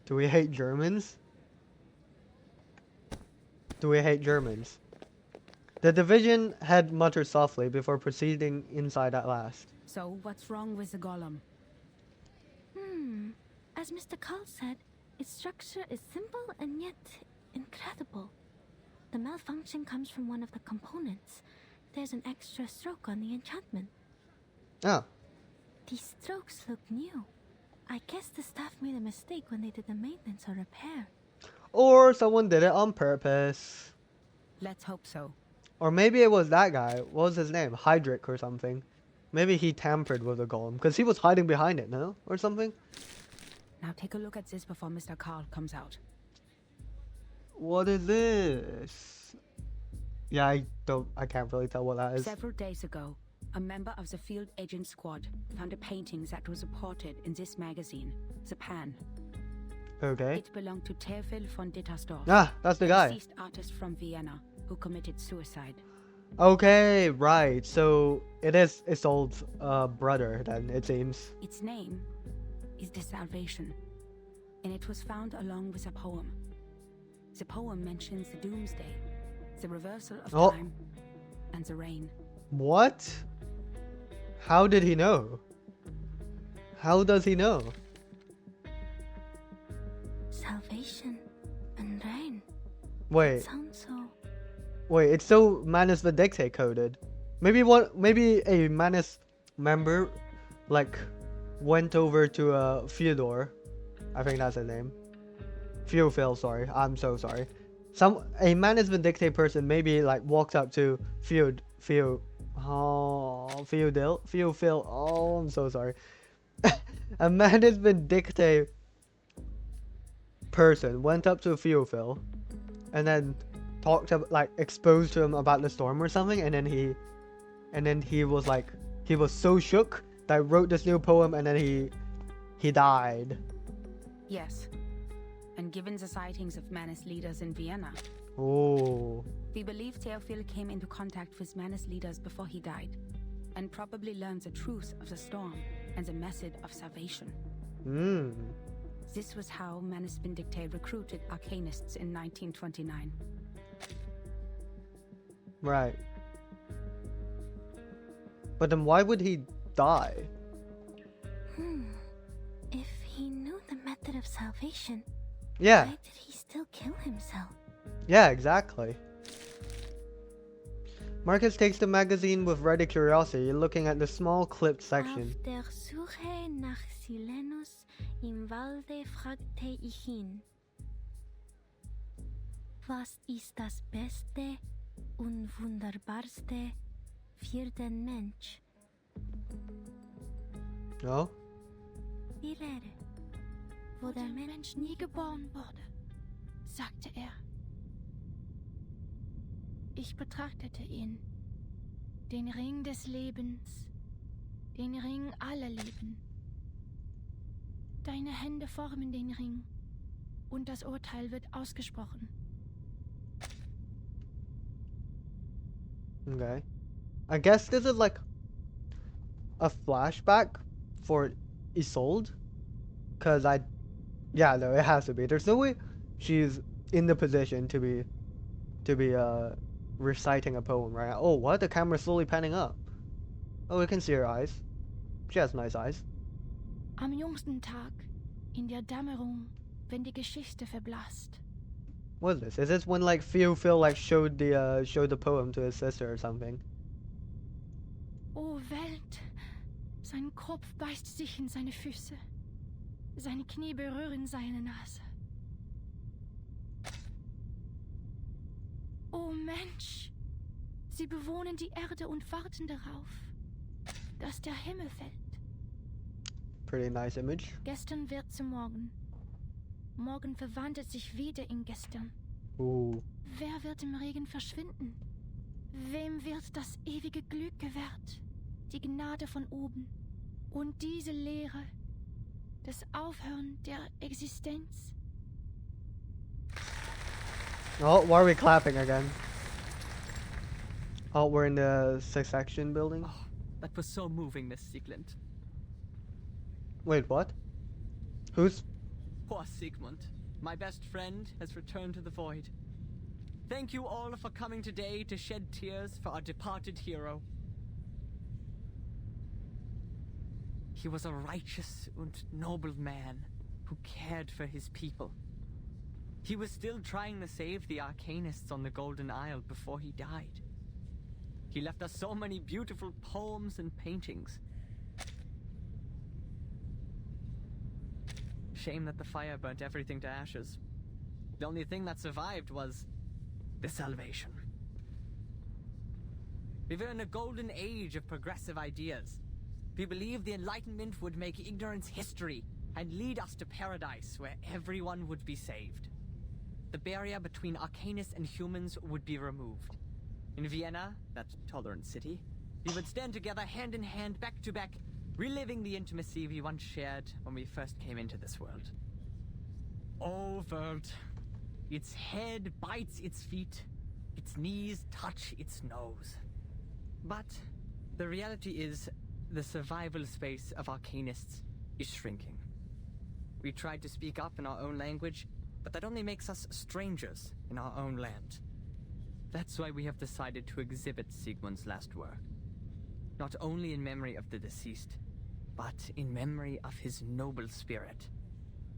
do we hate Germans? Do we hate Germans? The division head muttered softly before proceeding inside at last. So, what's wrong with the golem? As Mr. Carl said, its structure is simple and yet incredible. The malfunction comes from one of the components. There's an extra stroke on the enchantment. Oh. These strokes look new. I guess the staff made a mistake when they did the maintenance or repair. Or someone did it on purpose. Let's hope so. Or maybe it was that guy. What was his name? Hydric or something. Maybe he tampered with the golem. Because he was hiding behind it, no? Or something? Now take a look at this before Mr. Carl comes out. What is this? Yeah, I can't really tell what that is. Several days ago, a member of the field agent squad found a painting that was reported in this magazine, The Pan. Okay. It belonged to Teofil von Dittersdorf. Ah, that's the a guy. deceased artist from Vienna who committed suicide. Okay, right. So it is Isolde's brother then, it seems. Its name is The Salvation, and it was found along with a poem. The poem mentions the doomsday, the reversal of time, and the rain. What? How did he know? How does he know? Salvation and rain. Wait. Sounds so. Wait, it's so Manus Vindicte coded. Maybe a Manus member like went over to Fyodor. I think that's his name. Theophil, sorry. I'm so sorry. A Manus Vindicte person maybe like walked up to Theophil. Oh, I'm so sorry. A Manus Vindicte person went up to Theophil and then talked about, like, exposed to him about the storm or something, and then and then he was like, he was so shook that I wrote this new poem, and then he died. Yes. And given the sightings of Manus leaders in Vienna, Oh. we believe Theophil came into contact with Manus leaders before he died, and probably learned the truth of the storm and the method of salvation. Hmm. This was how Manus Vindicte recruited arcanists in 1929. Right. But then why would he die? If he knew the method of salvation, Yeah. why did he still kill himself? Yeah, exactly. Marcus takes the magazine with ready curiosity, looking at the small clipped section. Auf der Suche nach Silenus im Walde fragte ich ihn. Was ist das Beste und Wunderbarste für den Mensch? No? Die Lehre, wo der Mensch nie geboren wurde, sagte er. Ich betrachtete ihn, den Ring des Lebens, den Ring aller Leben. Deine Hände formen den Ring und das Urteil wird ausgesprochen. Okay. I guess this is like a flashback for Isolde. Cause yeah, no, it has to be. There's no way she's in the position to be reciting a poem right now. Oh, what? The camera's slowly panning up. Oh, we can see her eyes. She has nice eyes. Am jüngsten Tag, in der Dämmerung, wenn die Geschichte verblasst. What is this? Is this when like Phil like showed the poem to his sister or something? O Welt, sein Kopf beißt sich in seine Füße. Seine Knie berühren seine Nase. O Mensch, sie bewohnen die Erde und warten darauf, dass der Himmel fällt. Pretty nice image. Gestern wird zu morgen. Morgen verwandelt sich wieder in gestern. Ooh. Wer wird im Regen verschwinden? Wem wird das ewige Glück gewährt? Die Gnade von oben. Und diese Lehre, das Aufhören der Existenz. Oh, why are we clapping again? Oh, we're in the section building? Oh, that was so moving, Miss Siegland. Wait, what? Who's... Poor Sigmund. My best friend has returned to the void. Thank you all for coming today to shed tears for our departed hero. He was a righteous and noble man who cared for his people. He was still trying to save the Arcanists on the Golden Isle before he died. He left us so many beautiful poems and paintings. Shame that the fire burnt everything to ashes. The only thing that survived was the salvation. We were in a golden age of progressive ideas. We believed the Enlightenment would make ignorance history and lead us to paradise where everyone would be saved. The barrier between Arcanists and humans would be removed. In Vienna, that tolerant city, we would stand together hand in hand, back to back, reliving the intimacy we once shared when we first came into this world. Oh, world. Its head bites its feet, its knees touch its nose. But the reality is, the survival space of Arcanists is shrinking. We tried to speak up in our own language, but that only makes us strangers in our own land. That's why we have decided to exhibit Sigmund's last work. Not only in memory of the deceased, but in memory of his noble spirit,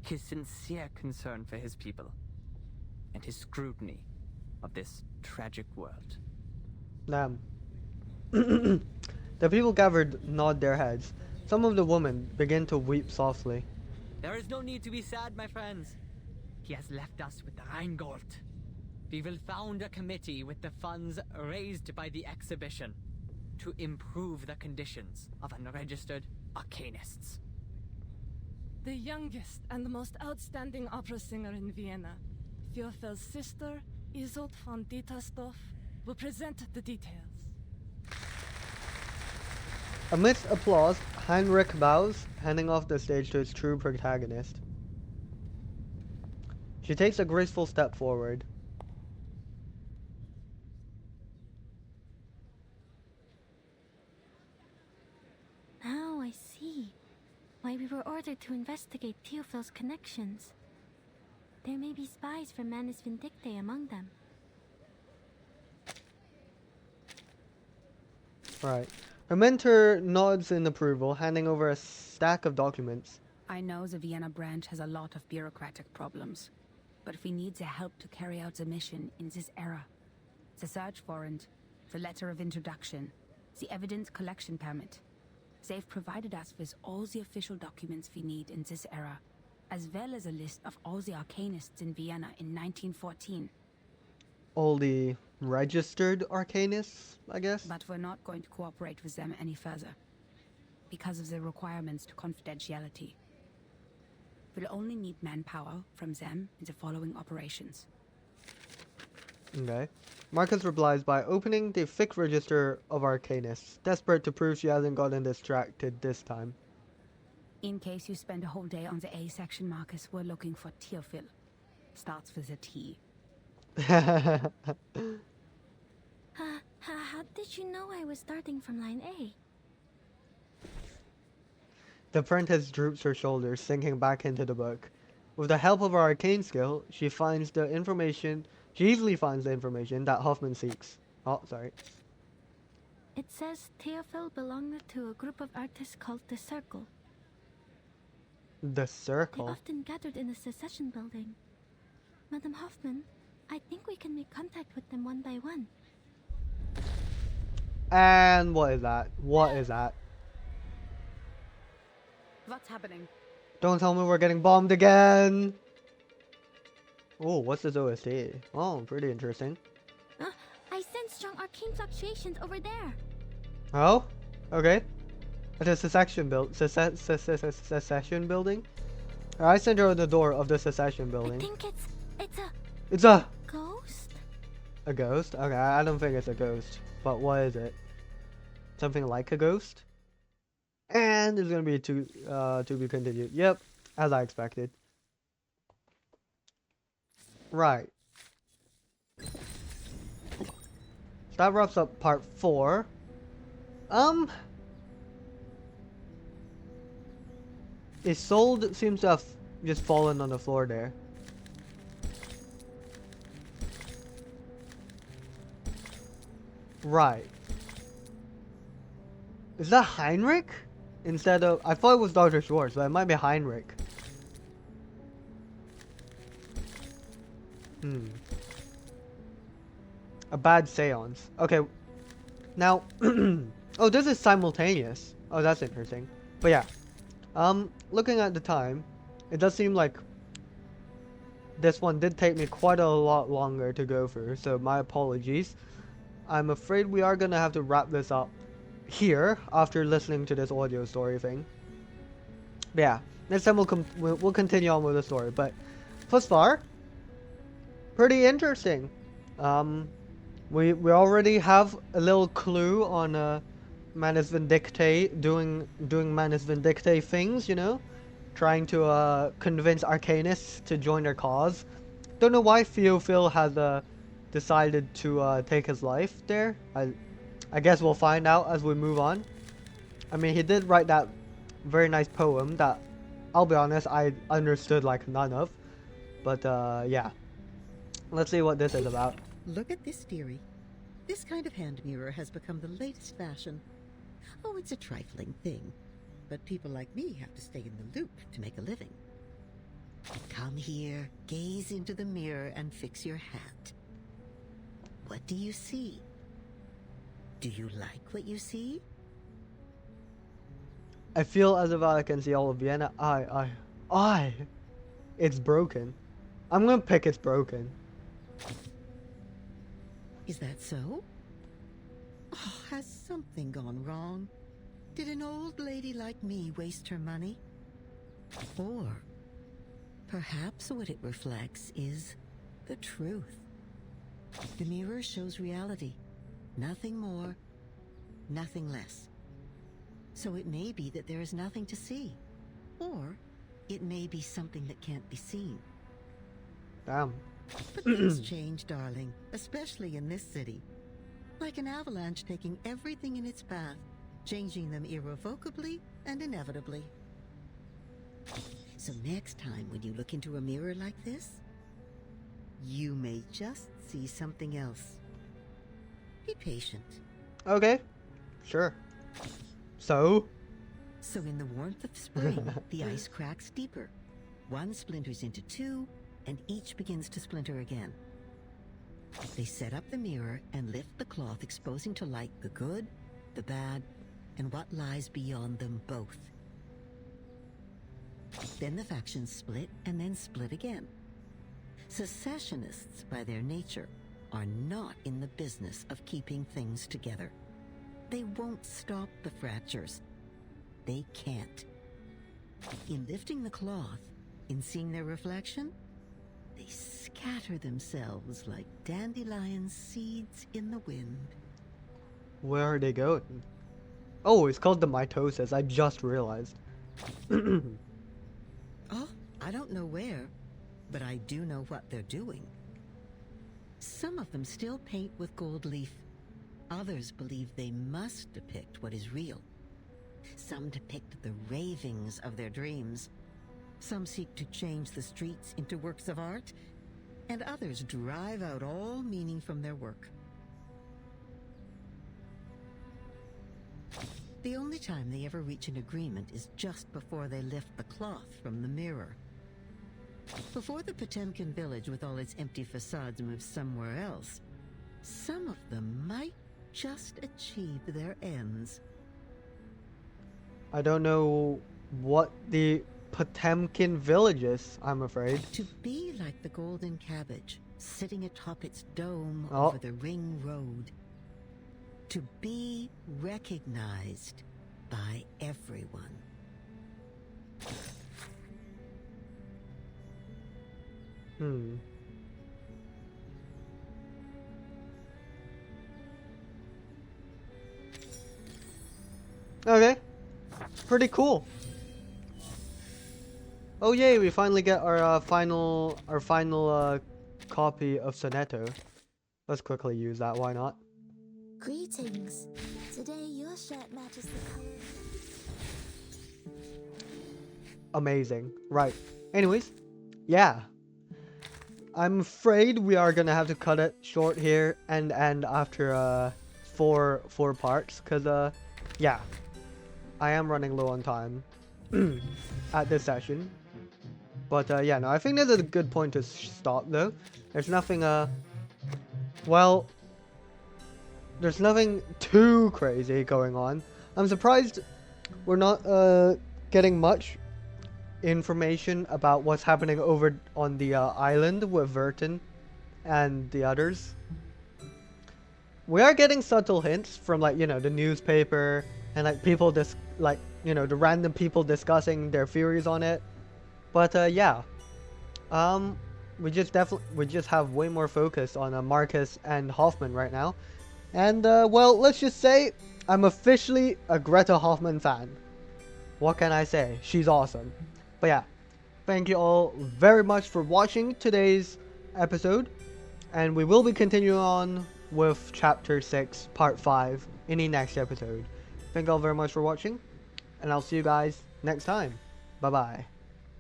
his sincere concern for his people, and his scrutiny of this tragic world. Damn. The people gathered nod their heads. Some of the women begin to weep softly. There is no need to be sad, my friends. He has left us with the Rheingold. We will found a committee with the funds raised by the exhibition to improve the conditions of unregistered Arcanists. The youngest and the most outstanding opera singer in Vienna, Theophel's sister, Isolde von Dietersdorf, will present the details. Amidst applause, Heinrich bows, handing off the stage to its true protagonist. She takes a graceful step forward. Now I see why we were ordered to investigate Theophil's connections. There may be spies from Manus Vindictae among them. Right. Her mentor nods in approval, handing over a stack of documents. I know the Vienna branch has a lot of bureaucratic problems, but if we need the help to carry out the mission in this era, the search warrant, the letter of introduction, the evidence collection permit, they've provided us with all the official documents we need in this era, as well as a list of all the arcanists in Vienna in 1914. All the registered arcanists, I guess? But we're not going to cooperate with them any further, because of the requirements to confidentiality. We'll only need manpower from them in the following operations. Okay. Marcus replies by opening the thick register of arcanists, desperate to prove she hasn't gotten distracted this time. In case you spend a whole day on the A section, Marcus, we're looking for Theophil. Starts with a T. How did you know I was starting from line A? The apprentice droops her shoulders, sinking back into the book. With the help of her arcane skill, she easily finds the information that Hoffman seeks. Oh, sorry. It says Theophil belonged to a group of artists called the Circle. The They circle? often gathered in the Secession building. Madam Hoffman, I think we can make contact with them one by one. And what is that? What is that? What's happening? Don't tell me we're getting bombed again! Oh, what's this OST? Oh, pretty interesting. I sense strong arcane fluctuations over there. Oh? Okay. At a secession building? I sent her the door of the secession I building. think it's It's a ghost? a ghost? Okay, I don't think it's a ghost. But what is it? Something like a ghost? And it's gonna be to be continued. Yep, as I expected. Right. That wraps up part 4. Isolde seems to have just fallen on the floor there. Right. Is that Heinrich? Instead of... I thought it was Dr. Schwartz, but it might be Heinrich. A bad seance. Okay. Now... oh, this is simultaneous. Oh, that's interesting. But yeah. Looking at the time, it does seem like this one did take me quite a lot longer to go through, so my apologies. I'm afraid we are gonna have to wrap this up here after listening to this audio story thing. But yeah, next time we'll continue on with the story. But thus far, pretty interesting. We already have a little clue on Manus Vindictae doing Manus Vindictae things, you know, trying to convince Arcanists to join their cause. Don't know why Theophil has decided to take his life there. I guess we'll find out as we move on. I mean, he did write that very nice poem that, I'll be honest, I understood like none of. But yeah, let's see what this is about. Look at this theory. This kind of hand mirror has become the latest fashion. Oh, it's a trifling thing, but people like me have to stay in the loop to make a living. Come here, gaze into the mirror and fix your hat. What do you see? Do you like what you see? I feel as if I can see all of Vienna. It's broken. I'm gonna pick it's broken. Is that so? Oh, has something gone wrong? Did an old lady like me waste her money? Or perhaps what it reflects is the truth. The mirror shows reality. Nothing more, nothing less. So it may be that there is nothing to see. Or it may be something that can't be seen. Damn. But things change, darling, especially in this city. Like an avalanche taking everything in its path, changing them irrevocably and inevitably. So next time when you look into a mirror like this, you may just see something else. Be patient. Okay. Sure. So in the warmth of spring, the ice cracks deeper. One splinters into two, and each begins to splinter again. They set up the mirror and lift the cloth, exposing to light the good, the bad, and what lies beyond them both. Then the factions split and then split again. Secessionists, by their nature, are not in the business of keeping things together. They won't stop the fractures. They can't. In lifting the cloth, in seeing their reflection, they scatter themselves like dandelion seeds in the wind. where are they going? Oh, it's called the mitosis. I just realized. Oh, I don't know where, but I do know what they're doing. Some of them still paint with gold leaf. Others believe they must depict what is real. Some depict the ravings of their dreams. Some seek to change the streets into works of art, and others drive out all meaning from their work. The only time they ever reach an agreement is just before they lift the cloth from the mirror. Before the Potemkin village with all its empty facades moves somewhere else, some of them might just achieve their ends. I don't know what the Potemkin village is, I'm afraid. To be like the golden cabbage, sitting atop its dome over the ring road. To be recognized by everyone. Okay. Pretty cool. Oh yay, we finally get our final copy of Sonetto. Let's quickly use that, why not? Greetings. Today your shirt matches the color. Amazing. Right. Anyways, yeah. I'm afraid we are gonna have to cut it short here and end after four parts, cause yeah, I am running low on time at this session. But yeah, no, I think this is a good point to stop though. There's nothing well, there's nothing too crazy going on. I'm surprised we're not getting much information about what's happening over on the island with Vertin and the others. We are getting subtle hints from, like, you know, the newspaper and like people the random people discussing their theories on it. But yeah, we just have way more focus on Marcus and Hoffman right now. And well, let's just say I'm officially a Greta Hoffman fan. What can I say? She's awesome. But yeah, thank you all very much for watching today's episode, and we will be continuing on with Chapter 6, Part 5 in the next episode. Thank you all very much for watching, and I'll see you guys next time. Bye-bye.